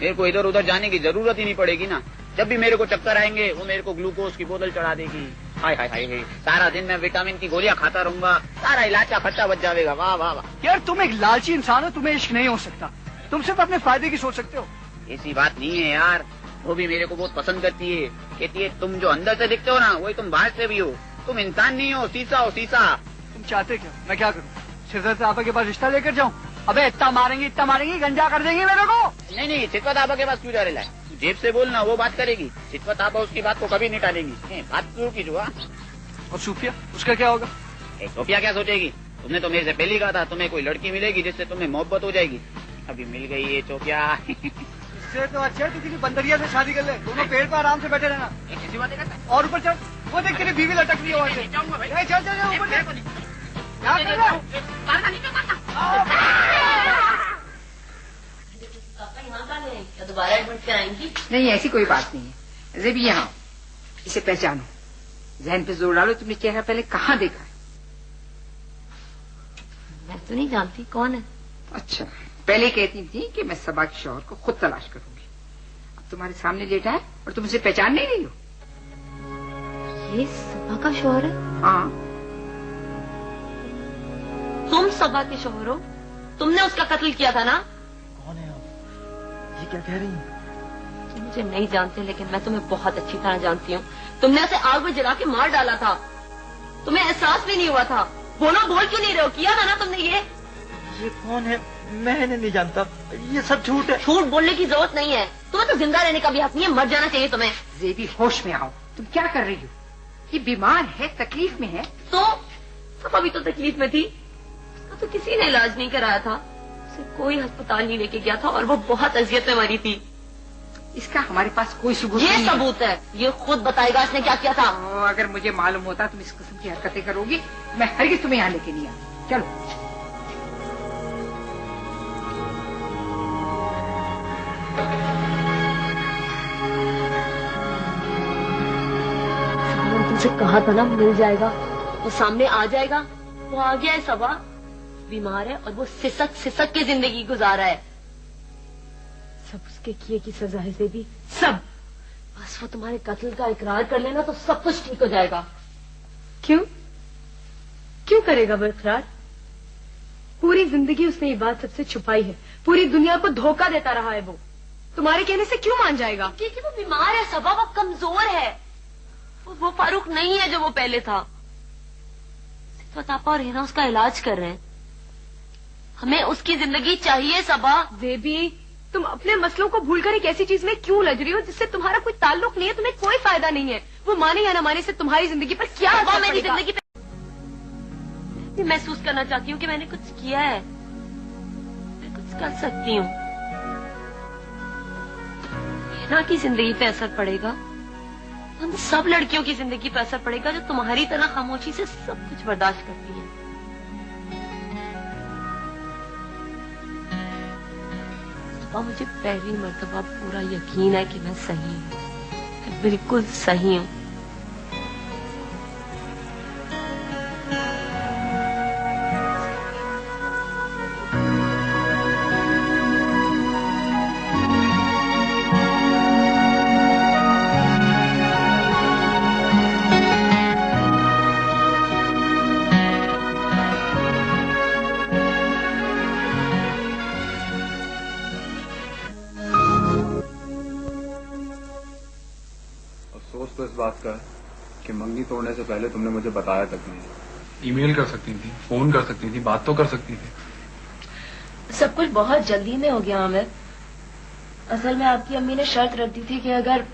Speaker 9: मेरे को इधर उधर जाने की जरूरत ही नहीं पड़ेगी ना। जब भी मेरे को चक्कर आएंगे वो मेरे को ग्लूकोज की बोतल चढ़ा देगी। हाय हाय हाय, सारा दिन मैं विटामिन की गोलियां खाता रहूंगा, सारा इलाका खर्चा बच जाएगा। वाह वाह वाह।
Speaker 4: यार तुम एक लालची इंसान हो, तुम्हें इश्क नहीं हो सकता। तुम सिर्फ अपने फायदे की सोच सकते हो।
Speaker 9: ऐसी बात नहीं है यार, वो भी मेरे को बहुत पसंद करती है। कहती है तुम जो अंदर से दिखते हो ना, वही तुम बाहर से भी हो। तुम इंसान नहीं हो, शीशा हो शीशा।
Speaker 4: तुम चाहते क्या? मैं क्या करूँ? सिरदर्द आपा के पास रिश्ता लेकर जाऊँ? अबे इतना मारेंगी गंजा कर देंगी मेरे को।
Speaker 9: नहीं नहीं, सिद्वत आपा के पास क्यों जा रहा है? जेब से बोलना, वो बात करेगी। सिद्वत आपा उसकी बात को कभी नहीं टालेंगी। बात शुरू की जो।
Speaker 4: और सूफिया, उसका क्या होगा?
Speaker 9: सूफिया क्या सोचेगी? तुमने तो मेरे से पहले कहा था तुम्हें कोई लड़की मिलेगी जिससे तुम्हें मोहब्बत हो जाएगी। अभी मिल गई है चोपिया।
Speaker 4: इससे तो अच्छा है तू किसी बंदरिया से शादी कर ले, दोनों पेड़ पर आराम से बैठे रहना।
Speaker 9: किसी बात करता है?
Speaker 4: और ऊपर चल, वो देख तेरी बीवी लटक रही है वहाँ से। चल चल ऊपर चल। क्या कर रहा है?
Speaker 1: क्या दोबारा एडमिट कराएंगी?
Speaker 2: नहीं, ऐसी कोई बात नहीं है। जेबी यहाँ, इसे पहचानो, जहन पे जोर डालो। तुमने चेहरा पहले कहाँ देखा है?
Speaker 1: मैं तो नहीं जानती कौन है।
Speaker 2: अच्छा, पहले कहती थी कि मैं सबा के शौहर को खुद तलाश करूंगी। अब तुम्हारे सामने लेटा है और तुम उसे पहचान नहीं रही हो।
Speaker 1: ये सबा का शौहर है?
Speaker 2: हाँ।
Speaker 1: तुम सबा के शौहर हो? तुमने उसका कत्ल किया था ना?
Speaker 7: कौन है
Speaker 12: ये क्या कह रही हैं?
Speaker 1: तुम मुझे नहीं जानते, लेकिन मैं तुम्हें बहुत अच्छी तरह जानती हूँ। तुमने उसे आग में जला के मार डाला था, तुम्हें एहसास भी नहीं हुआ था। बोलो, बोल क्यों नहीं रहे हो? किया था ना तुमने ये
Speaker 12: कौन है? मैंने नहीं जानता, ये सब झूठ है।
Speaker 1: झूठ बोलने की जरूरत नहीं है, तुम्हें तो जिंदा रहने का भी हक नहीं है, मर जाना चाहिए तुम्हें।
Speaker 2: ज़ेबी, होश में आओ, तुम क्या कर रही हो? ये बीमार है, तकलीफ में है।
Speaker 1: तो सब अभी तो तकलीफ में थी, उसका तो किसी ने इलाज नहीं कराया था, उसे कोई अस्पताल नहीं लेके गया था और वो बहुत अजियत में मरी थी।
Speaker 2: इसका हमारे पास कोई सबूत
Speaker 1: ये
Speaker 2: नहीं है।
Speaker 1: सबूत है, ये खुद बताएगा इसने क्या किया था।
Speaker 2: अगर मुझे मालूम होता तुम इस किस्म की हरकतें करोगी, मैं हरगिज़ तुम्हें यहाँ लेके नहीं आ। चलो।
Speaker 1: तुमसे कहा था ना मिल जाएगा, वो सामने आ जाएगा। वो आ गया है सबा, बीमार है और वो सिसक सिसक के जिंदगी गुजारा है। सब उसके किए की सजा है ज़ेबी, सब। बस वो तुम्हारे कत्ल का इकरार कर लेना तो सब कुछ ठीक हो जाएगा।
Speaker 13: क्यों क्यों करेगा वो इकरार? पूरी जिंदगी उसने ये बात सबसे छुपाई है, पूरी दुनिया को धोखा देता रहा है। वो तुम्हारे कहने से क्यों मान जाएगा?
Speaker 1: क्योंकि वो बीमार है सबा, वो कमजोर है, वो फारूक नहीं है जो वो पहले था। सिद्दत आपा और हिना उसका इलाज कर रहे हैं, हमें उसकी जिंदगी चाहिए सबा।
Speaker 13: ज़ेबी, तुम अपने मसलों को भूलकर एक ऐसी चीज में क्यों उलझ रही हो जिससे तुम्हारा कोई ताल्लुक नहीं है, तुम्हें कोई फायदा नहीं है। वो माने या न माने से तुम्हारी जिंदगी पर क्या असर
Speaker 1: मेरी
Speaker 13: पड़ेगा?
Speaker 1: जिंदगी पे महसूस करना चाहती हूँ कि मैंने कुछ किया है, मैं कुछ कर सकती हूँ। हिना की जिंदगी पे असर पड़ेगा, उन सब लड़कियों की जिंदगी पर असर पड़ेगा जो तुम्हारी तरह खामोशी से सब कुछ बर्दाश्त करती हैं। मुझे पहली मर्तबा पूरा यकीन है कि मैं सही हूँ, मैं बिल्कुल सही हूँ।
Speaker 10: तो इस बात का कि मंगनी तोड़ने से पहले तुमने मुझे बताया तक नहीं। ईमेल कर सकती थी, फोन कर सकती थी, बात तो कर सकती थी।
Speaker 1: सब कुछ बहुत जल्दी में हो गया आमिर। असल में आपकी अम्मी ने शर्त रख दी थी कि अगर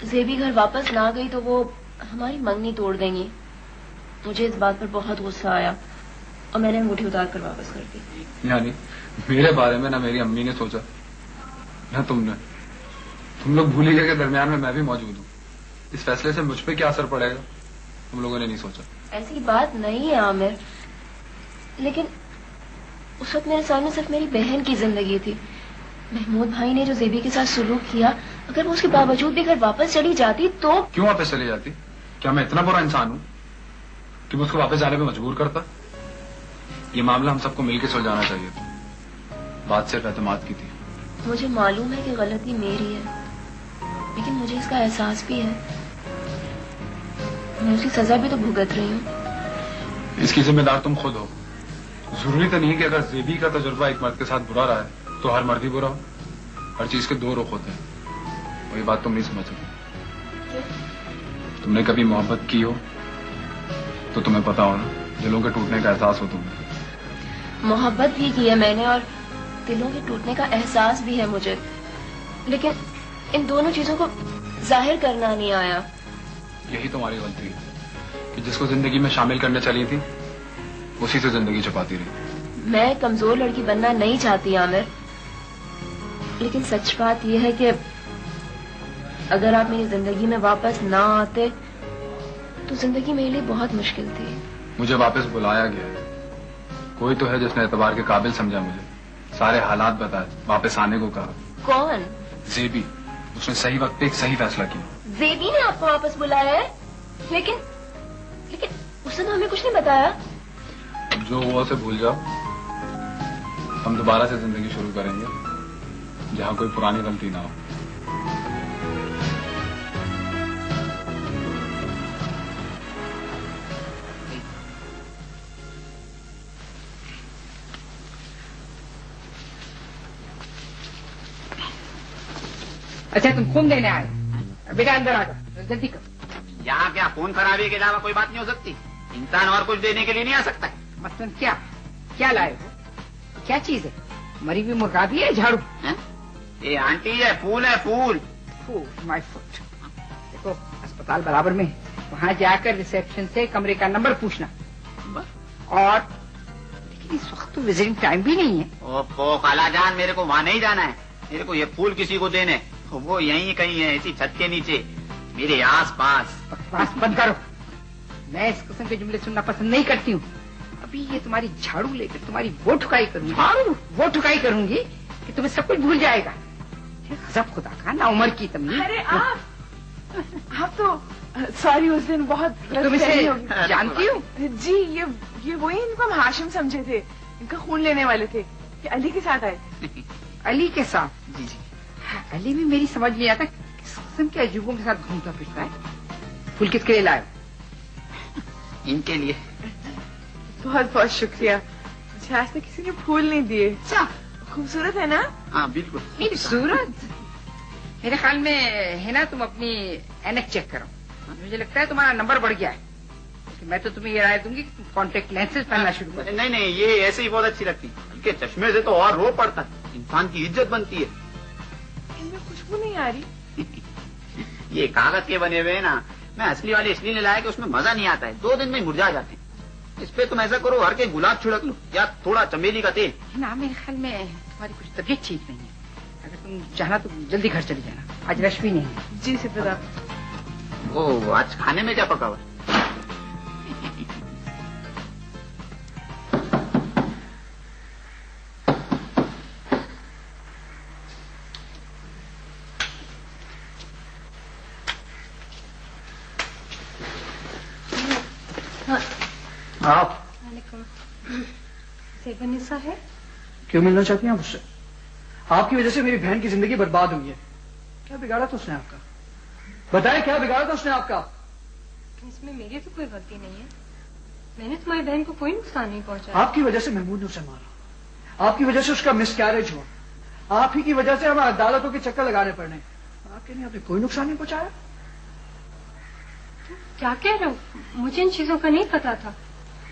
Speaker 1: ज़ेबी घर वापस ना गई तो वो हमारी मंगनी तोड़ देंगी। मुझे इस बात पर बहुत गुस्सा आया और मैंने अंगूठी उतार कर वापस कर दी।
Speaker 10: यानी मेरे बारे में ना मेरी अम्मी ने सोचा ना तुमने। तुम लोग भूल ही गए के दरमियान में मैं भी मौजूद हूँ। इस फैसले से मुझ पे क्या असर पड़ेगा तुम लोगों ने नहीं सोचा।
Speaker 1: ऐसी बात नहीं है आमिर, लेकिन उस वक्त मेरे सामने सिर्फ मेरी बहन की जिंदगी थी। महमूद भाई ने जो ज़ेबी के साथ सुलूक किया, अगर वो उसके बावजूद भी घर वापस चली जाती तो।
Speaker 10: क्यों वापस चली जाती? क्या मैं इतना बुरा इंसान हूँ कि मैं उसको वापस जाने पे मजबूर करता? ये मामला हम सबको मिलकर सुलझाना चाहिए था। बात सिर्फ एतमाद की थी।
Speaker 1: मुझे मालूम है कि गलती मेरी है, लेकिन मुझे इसका एहसास भी है। मैं उसकी सजा भी तो भुगत रही हूँ।
Speaker 10: इसकी जिम्मेदार तुम खुद हो। जरूरी तो नहीं कि अगर ज़ेबी का तजुर्बा एक मर्द के साथ बुरा रहा है तो हर मर्द ही बुरा हो। हर चीज के दो रुख होते हैं। वही बात तुम नहीं समझ सकते। तुमने कभी मोहब्बत की हो तो तुम्हें पता हो ना, दिलों के टूटने का एहसास हो तुम्हें।
Speaker 1: मोहब्बत भी की है मैंने और दिलों के टूटने का एहसास भी है मुझे, लेकिन इन दोनों चीजों को जाहिर करना नहीं आया।
Speaker 10: यही तुम्हारी गलती है कि जिसको जिंदगी में शामिल करने चली थी उसी से जिंदगी छुपाती रही।
Speaker 1: मैं कमजोर लड़की बनना नहीं चाहती आमिर, लेकिन सच बात यह है कि अगर आप मेरी जिंदगी में वापस ना आते तो जिंदगी मेरे लिए बहुत मुश्किल थी।
Speaker 10: मुझे वापस बुलाया गया। कोई तो है जिसने एतबार के काबिल समझा मुझे, सारे हालात बताए, वापस आने को कहा।
Speaker 1: कौन?
Speaker 10: ज़ेबी। उसने सही वक्त पे एक सही फैसला किया।
Speaker 1: ज़ेबी ने आपको वापस बुलाया है? लेकिन उसने तो हमें कुछ नहीं बताया।
Speaker 10: जो हुआ उसे भूल जाओ। हम दोबारा से जिंदगी शुरू करेंगे जहाँ कोई पुरानी गलती ना हो।
Speaker 2: अच्छा तुम खून देने आए, बेटा अंदर आ जाओ, जल्दी करो।
Speaker 9: यहाँ क्या खून खराबी के अलावा कोई बात नहीं हो सकती? इंसान और कुछ देने के लिए नहीं आ सकता।
Speaker 2: मसलन क्या क्या लाए हो? क्या चीज है? मरी हुई मुर्गा भी है? झाड़ू?
Speaker 9: ये आंटी है, फूल है, फूल।
Speaker 2: My foot. देखो अस्पताल बराबर में, वहाँ जाकर रिसेप्शन से कमरे का नंबर पूछना। और लेकिन इस वक्त तो विजिटिंग टाइम भी नहीं है।
Speaker 9: ओहो खालाजान, मेरे को वहाँ नहीं जाना है। मेरे को ये फूल किसी को देने, वो यहीं कहीं है, इसी छत के नीचे, मेरे आस पास।
Speaker 2: बकवास बंद करो, मैं इस किस्म के जुमले सुनना पसंद नहीं करती हूँ। अभी ये तुम्हारी झाड़ू लेकर तुम्हारी वो ठुकाई करूंगी कि तुम्हें सब कुछ भूल जाएगा। गजब खुदा का, ना उम्र की तमीज।
Speaker 5: अरे आप तो सॉरी, उस दिन बहुत
Speaker 2: तुम इसे जानती हो?
Speaker 5: जी, ये वही इनको हम हाशिम समझे थे, इनका खून लेने वाले थे। ये अली के साथ आए थे।
Speaker 2: अली के साथ? जी जी। अली भी मेरी समझ नहीं आता किस किस्म के अजूबों के साथ घूमता फिरता है। फूल किसके लिए लाए?
Speaker 9: इनके लिए।
Speaker 5: बहुत बहुत शुक्रिया, मुझे आज तक किसी ने फूल नहीं दिए। अच्छा, खूबसूरत है ना?
Speaker 9: हाँ बिल्कुल
Speaker 2: खूबसूरत। मेरे ख्याल में है ना, तुम अपनी एनक चेक करो। मुझे लगता है तुम्हारा नंबर बढ़ गया है। मैं तो तुम्हें ये राय दूंगी कि तुम कॉन्टेक्ट लेंसेज पहनना शुरू करो।
Speaker 9: नहीं, ये ऐसे ही बहुत अच्छी लगती है। इनके चश्मे से तो और रो पड़ता है, इंसान की इज्जत बनती है।
Speaker 5: इनमें खुशबू नहीं आ रही।
Speaker 9: ये कागज के बने हुए हैं ना, मैं असली वाले इसलिए लाया कि उसमें मजा नहीं आता है, 2 दिन में मुरझा जाते हैं। इस पे तुम ऐसा करो, हर के गुलाब छिड़क लो या थोड़ा चमेली का तेल।
Speaker 2: ना मेरे ख्याल में तुम्हारी कुछ तबीयत ठीक नहीं है। अगर तुम चाहना तो जल्दी घर चली जाना, आज रश भी नहीं है।
Speaker 5: जी सिपदा।
Speaker 9: ओ, आज खाने में क्या पका हुआ?
Speaker 3: आप
Speaker 13: सेबनिसा है?
Speaker 4: क्यों मिलना चाहती हैं आप उससे? आपकी वजह से मेरी बहन की जिंदगी बर्बाद हुई है। क्या बिगाड़ा था उसने आपका? बताए, क्या बिगाड़ा था उसने आपका?
Speaker 13: इसमें मेरी तो कोई गलती नहीं है। मैंने तुम्हारी बहन को कोई नुकसान नहीं पहुंचाया।
Speaker 4: आपकी वजह से महमूद ने उसे मारा, आपकी वजह से उसका मिसकैरेज हुआ, आप ही की वजह से हमें अदालतों के चक्कर लगाने पड़ने। आपके लिए आपने कोई नुकसान नहीं पहुंचाया।
Speaker 13: क्या कह रहे हो? मुझे इन चीजों का नहीं पता था।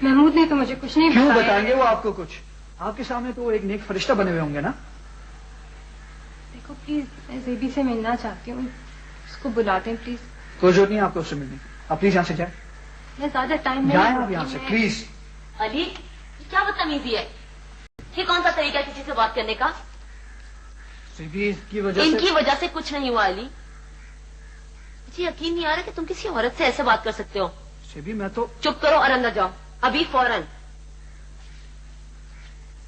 Speaker 13: महमूद ने तो मुझे कुछ नहीं
Speaker 4: क्यों
Speaker 13: बताया।
Speaker 4: बताएंगे वो आपको कुछ? आपके सामने तो वो एक नेक फरिश्ता बने हुए होंगे ना।
Speaker 13: देखो प्लीज, मैं जेबी से मिलना चाहती हूँ, उसको बुलाते हैं प्लीज।
Speaker 4: कोई जरूरत नहीं आपको उससे मिलने। आप प्लीज यहाँ से जाए,
Speaker 13: मैं ज्यादा टाइम नहीं
Speaker 4: जाए आप यहाँ से प्लीज।
Speaker 1: अली, क्या बदतमीजी है? ये कौन सा तरीका है किसी से बात करने का?
Speaker 4: की वजह
Speaker 1: इनकी वजह से कुछ नहीं हुआ अली। मुझे यकीन नहीं आ रहा कि तुम किसी औरत से ऐसे बात कर सकते हो।
Speaker 4: भी मैं तो।
Speaker 1: चुप करो और अंदर जाओ, अभी फौरन।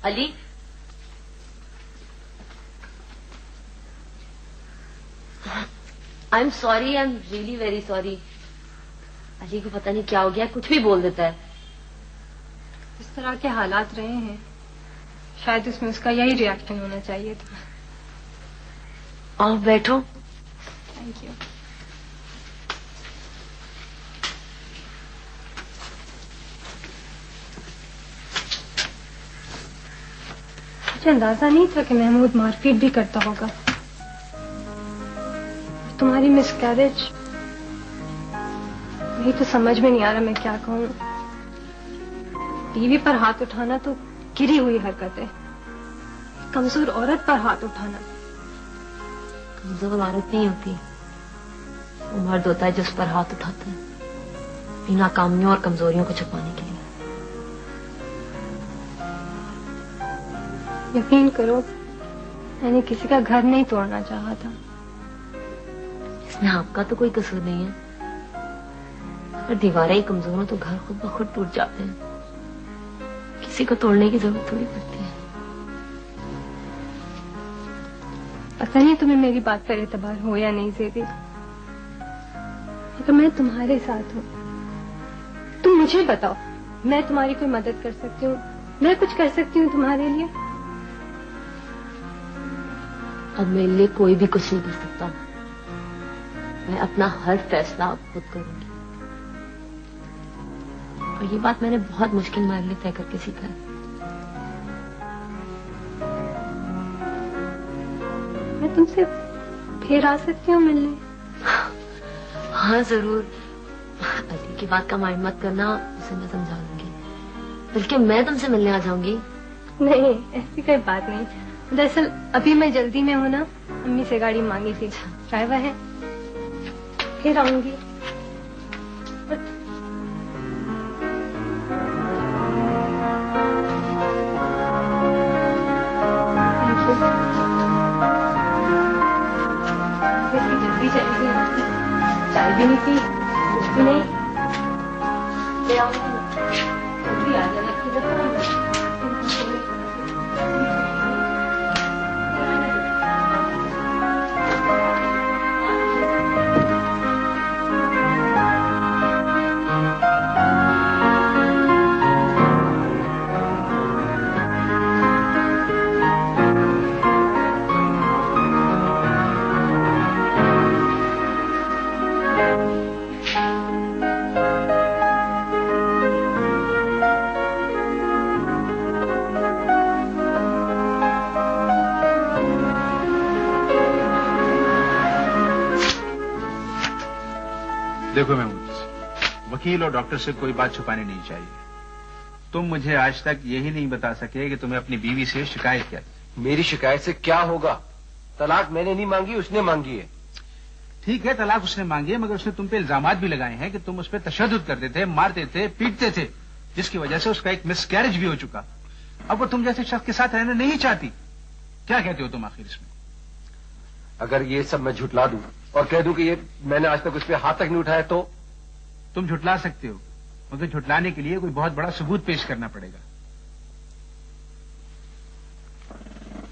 Speaker 1: Ali, I am sorry, I am really very sorry. Ali को पता नहीं क्या हो गया, कुछ भी बोल देता है।
Speaker 13: इस तरह के हालात रहे हैं, शायद उसमें उसका यही रिएक्शन होना चाहिए था।
Speaker 1: आप बैठो।
Speaker 13: Thank you. मुझे अंदाजा नहीं था कि महमूद मारपीट भी करता होगा। तुम्हारी मिसकैरेज, नहीं तो समझ में नहीं आ रहा मैं क्या कहूँ। बीवी पर हाथ उठाना तो गिरी हुई हरकत है, कमजोर औरत पर हाथ उठाना।
Speaker 1: कमजोर औरत नहीं होती, वो मर्द होता है जिस पर हाथ उठाता है अपनी नाकामियों और कमजोरियों को छुपाने के लिए।
Speaker 13: यकीन करो, मैंने किसी का घर नहीं तोड़ना चाहा था।
Speaker 1: इसमें आपका तो कोई कसूर नहीं है। अगर दीवारें ही कमजोर हो तो घर खुद ब खुद टूट जाते हैं, किसी को तोड़ने की जरूरत थोड़ी पड़ती है।
Speaker 13: पता नहीं तुम्हें मेरी बात पर एतबार हो या नहीं जेबी, लेकिन मैं तुम्हारे साथ हूँ। तुम मुझे बताओ, मैं तुम्हारी कोई मदद कर सकती हूँ? मैं कुछ कर सकती हूँ तुम्हारे लिए?
Speaker 1: अब मेरे लिए कोई भी कुछ नहीं कर सकता। मैं अपना हर फैसला खुद करूंगी, और ये बात मैंने बहुत मुश्किल मार ली तय करके सीखा है।
Speaker 13: मैं तुमसे फिर आ सकती हूँ मिलने?
Speaker 1: हाँ जरूर। अली की बात का माइंड मत करना, उसे मैं समझा दूंगी। बल्कि मैं तुमसे मिलने आ जाऊंगी।
Speaker 13: नहीं, ऐसी कोई बात नहीं। दरअसल अभी मैं जल्दी में हूँ ना, अम्मी से गाड़ी मांगी थी, ड्राइवर है, फिर आऊंगी। जल्दी चलेगी, चाय भी नहीं पी, कुछ भी नहीं। ले आऊंगी, जल्दी आ जाना।
Speaker 11: देखो महमूद, वकील और डॉक्टर से कोई बात छुपानी नहीं चाहिए। तुम मुझे आज तक यही नहीं बता सके कि तुम्हें अपनी बीवी से शिकायत क्या थी।
Speaker 3: मेरी शिकायत से क्या होगा? तलाक मैंने नहीं मांगी, उसने मांगी है।
Speaker 11: ठीक है, तलाक उसने मांगी है, मगर उसने तुम पे इल्जामात भी लगाए हैं कि तुम उस पर तशद्दुद करते थे, मारते थे, पीटते थे, जिसकी वजह से उसका एक मिसकैरेज भी हो चुका। अब वो तुम जैसे शख्स के साथ रहना नहीं चाहती। क्या कहते हो तुम आखिर इसमें?
Speaker 3: अगर ये सब मैं झुटला दूं और कह दूं कि ये मैंने आज तक उस पर हाथ तक नहीं उठाया तो?
Speaker 11: तुम झुटला सकते हो, मगर झुटलाने के लिए कोई बहुत बड़ा सबूत पेश करना पड़ेगा।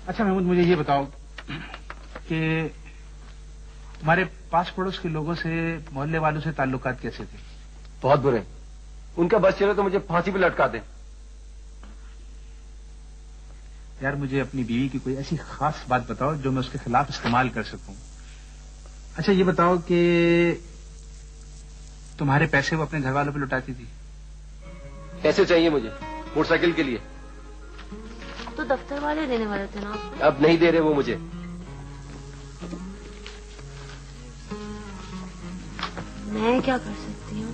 Speaker 11: अच्छा महमूद, मुझे ये बताओ कि तुम्हारे पास पड़ोस के लोगों से, मोहल्ले वालों से ताल्लुकात कैसे थे?
Speaker 3: बहुत बुरे। उनका बस चले तो मुझे फांसी पे लटका दे।
Speaker 11: यार, मुझे अपनी बीवी की कोई ऐसी खास बात बताओ जो मैं उसके खिलाफ इस्तेमाल कर सकूं। अच्छा ये बताओ कि तुम्हारे पैसे वो अपने घर वालों पे लुटाती थी?
Speaker 3: पैसे चाहिए मुझे मोटरसाइकिल के लिए।
Speaker 1: तो दफ्तर वाले देने वाले थे ना?
Speaker 3: अब नहीं दे रहे वो मुझे।
Speaker 1: मैं क्या कर सकती हूँ?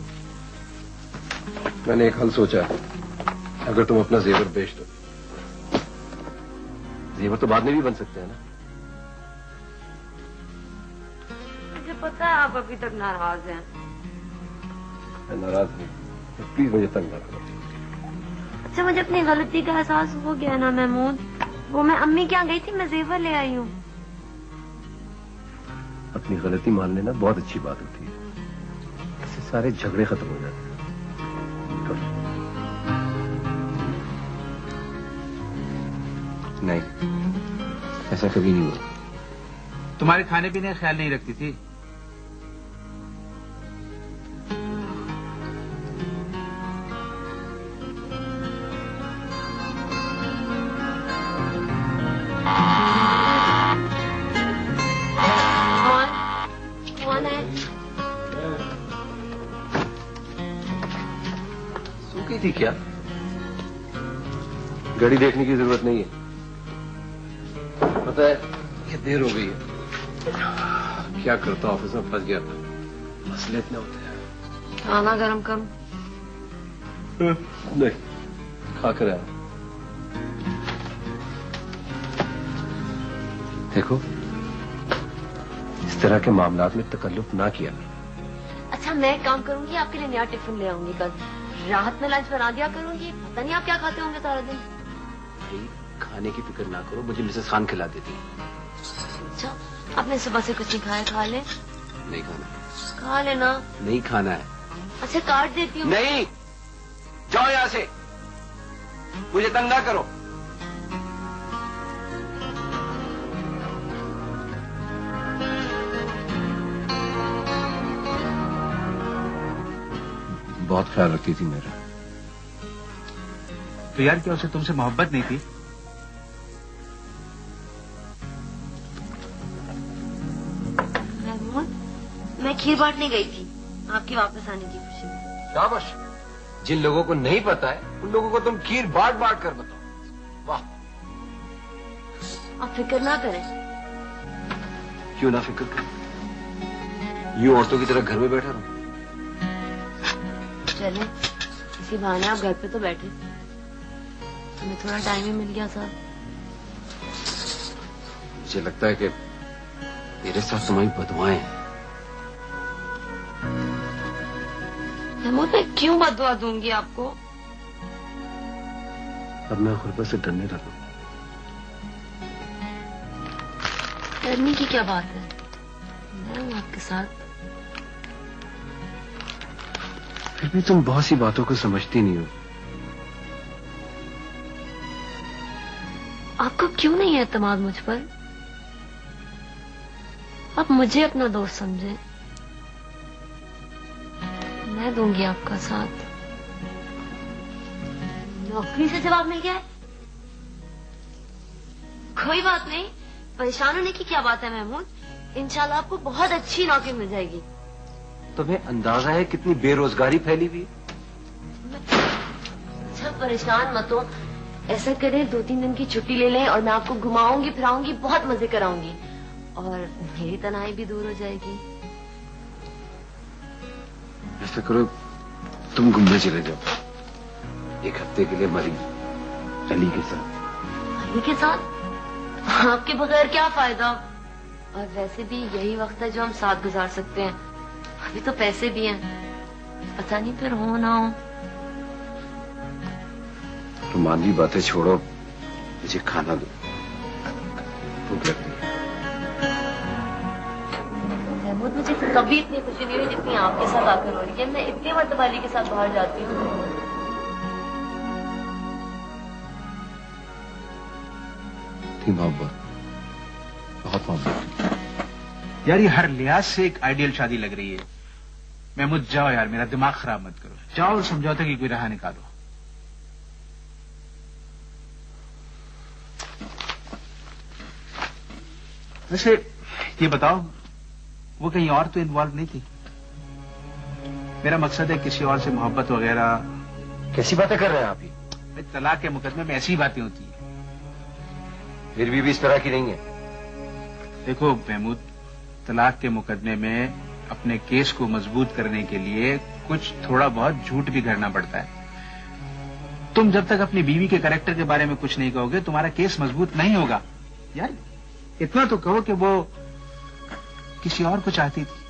Speaker 3: मैंने एक हल सोचा। अगर तुम अपना जेवर बेच दो, जेवर तो बाद में भी बन सकते हैं ना।
Speaker 1: मुझे पता है आप अभी तक नाराज हैं।
Speaker 3: मैं नाराज नहीं, तो प्लीज मुझे तंग ना करो।
Speaker 1: अच्छा, मुझे अपनी गलती का एहसास हो गया ना महमूद। वो मैं अम्मी के यहाँ गई थी, मैं जेवर ले आई हूँ।
Speaker 3: अपनी गलती मान लेना बहुत अच्छी बात होती है, इससे सारे झगड़े खत्म हो जाते हैं। नहीं, ऐसा कभी नहीं हुआ।
Speaker 11: तुम्हारे खाने पीने का ख्याल नहीं रखती थी?
Speaker 1: कौन है?
Speaker 3: सूखी थी क्या? घड़ी देखने की जरूरत नहीं है। पता है ये देर हो गई है। क्या करता, ऑफिस में फंस गया था। मसले इतने होते हैं।
Speaker 1: खाना गरम करूं?
Speaker 3: नहीं, खा कर आया। देखो, इस तरह के मामलात में तकल्लुफ ना किया।
Speaker 1: अच्छा, मैं काम करूंगी, आपके लिए नया टिफिन ले आऊंगी कल। रात में लंच बना दिया करूंगी। पता नहीं आप क्या खाते होंगे सारा दिन।
Speaker 3: भाई, खाने की फिक्र ना करो, मुझे मिसेस खान खिला देती है।
Speaker 1: अच्छा, आपने सुबह से कुछ नहीं खाया? खा ले।
Speaker 3: नहीं खाना।
Speaker 1: खा लेना।
Speaker 3: नहीं खाना है।
Speaker 1: अच्छा, काट देती हूँ।
Speaker 3: नहीं, जाओ यहाँ से, मुझे तंग ना करो। बहुत ख्याल रखती थी मेरा।
Speaker 11: तो यार, क्या उसे तुमसे मोहब्बत नहीं थी?
Speaker 1: मैं खीर बांटने गई थी आपके वापस आने की खुशी में।
Speaker 3: शाबाश। जिन लोगों को नहीं पता है उन लोगों को तुम खीर बांट बांट कर बताओ। वाह।
Speaker 1: आप फिक्र ना करें।
Speaker 3: क्यों ना फिक्र कर, यूं औरतों की तरह घर में बैठा रहो।
Speaker 1: चले, इसी बहाने आप घर पे तो बैठे, हमें थोड़ा टाइम ही मिल गया सर।
Speaker 3: मुझे लगता है कि मेरे साथ तुम्हारी बदुआएं हैं।
Speaker 1: महमूद, मैं क्यों बदुआ दूंगी आपको?
Speaker 3: अब मैं गुर्बत से डरने लगा।
Speaker 1: डरने की क्या बात है, मैं हूं आपके साथ।
Speaker 3: फिर भी तुम बहुत सी बातों को समझती नहीं हो।
Speaker 1: आपको क्यों नहीं है एतमाद मुझ पर? आप मुझे अपना दोस्त समझे, मैं दूंगी आपका साथ। नौकरी से जवाब मिल गया है? कोई बात नहीं, परेशान होने की क्या बात है महमूद, इंशाल्लाह आपको बहुत अच्छी नौकरी मिल जाएगी।
Speaker 3: तुम्हें अंदाजा है कितनी बेरोजगारी फैली हुई?
Speaker 1: अच्छा परेशान मत हो, ऐसा करें 2-3 दिन की छुट्टी ले लें और मैं आपको घुमाऊंगी फिराऊंगी, बहुत मजे कराऊंगी और मेरी तनाई भी दूर हो जाएगी।
Speaker 3: ऐसा करो तुम घूमने चले जाओ, 1 हफ्ते के लिए मरी अली के साथ।
Speaker 1: अली के साथ? आपके बगैर क्या फायदा, और वैसे भी यही वक्त है जो हम साथ गुजार सकते हैं। अभी तो पैसे भी हैं, पता नहीं फिर हो ना हो।
Speaker 3: रोमानवी बातें छोड़ो, मुझे खाना दो, भूख लगती है।
Speaker 1: महमूद, मुझे कभी इतनी खुशी नहीं हुई जितनी आपके साथ आकर हो रही है। मैं इतनी मरतबा अली के साथ बाहर जाती हूँ।
Speaker 3: मोहब्बत, बहुत मोहब्बत।
Speaker 11: यार ये हर लिहाज से एक आइडियल शादी लग रही है। महमूद जाओ यार, मेरा दिमाग खराब मत करो, जाओ और समझौते की कोई राह निकालो। वैसे ये बताओ, वो कहीं और तो इन्वॉल्व नहीं थी? मेरा मकसद है किसी और से मोहब्बत वगैरह।
Speaker 3: कैसी बातें कर रहे हैं आप? ही
Speaker 11: तलाक के मुकदमे में ऐसी ही बातें होती है।
Speaker 3: मेरी बीवी इस तरह की नहीं है।
Speaker 11: देखो महमूद, तलाक के मुकदमे में अपने केस को मजबूत करने के लिए कुछ थोड़ा बहुत झूठ भी गढ़ना पड़ता है। तुम जब तक अपनी बीवी के कैरेक्टर के बारे में कुछ नहीं कहोगे, तुम्हारा केस मजबूत नहीं होगा। यार इतना तो कहो कि वो किसी और को चाहती थी।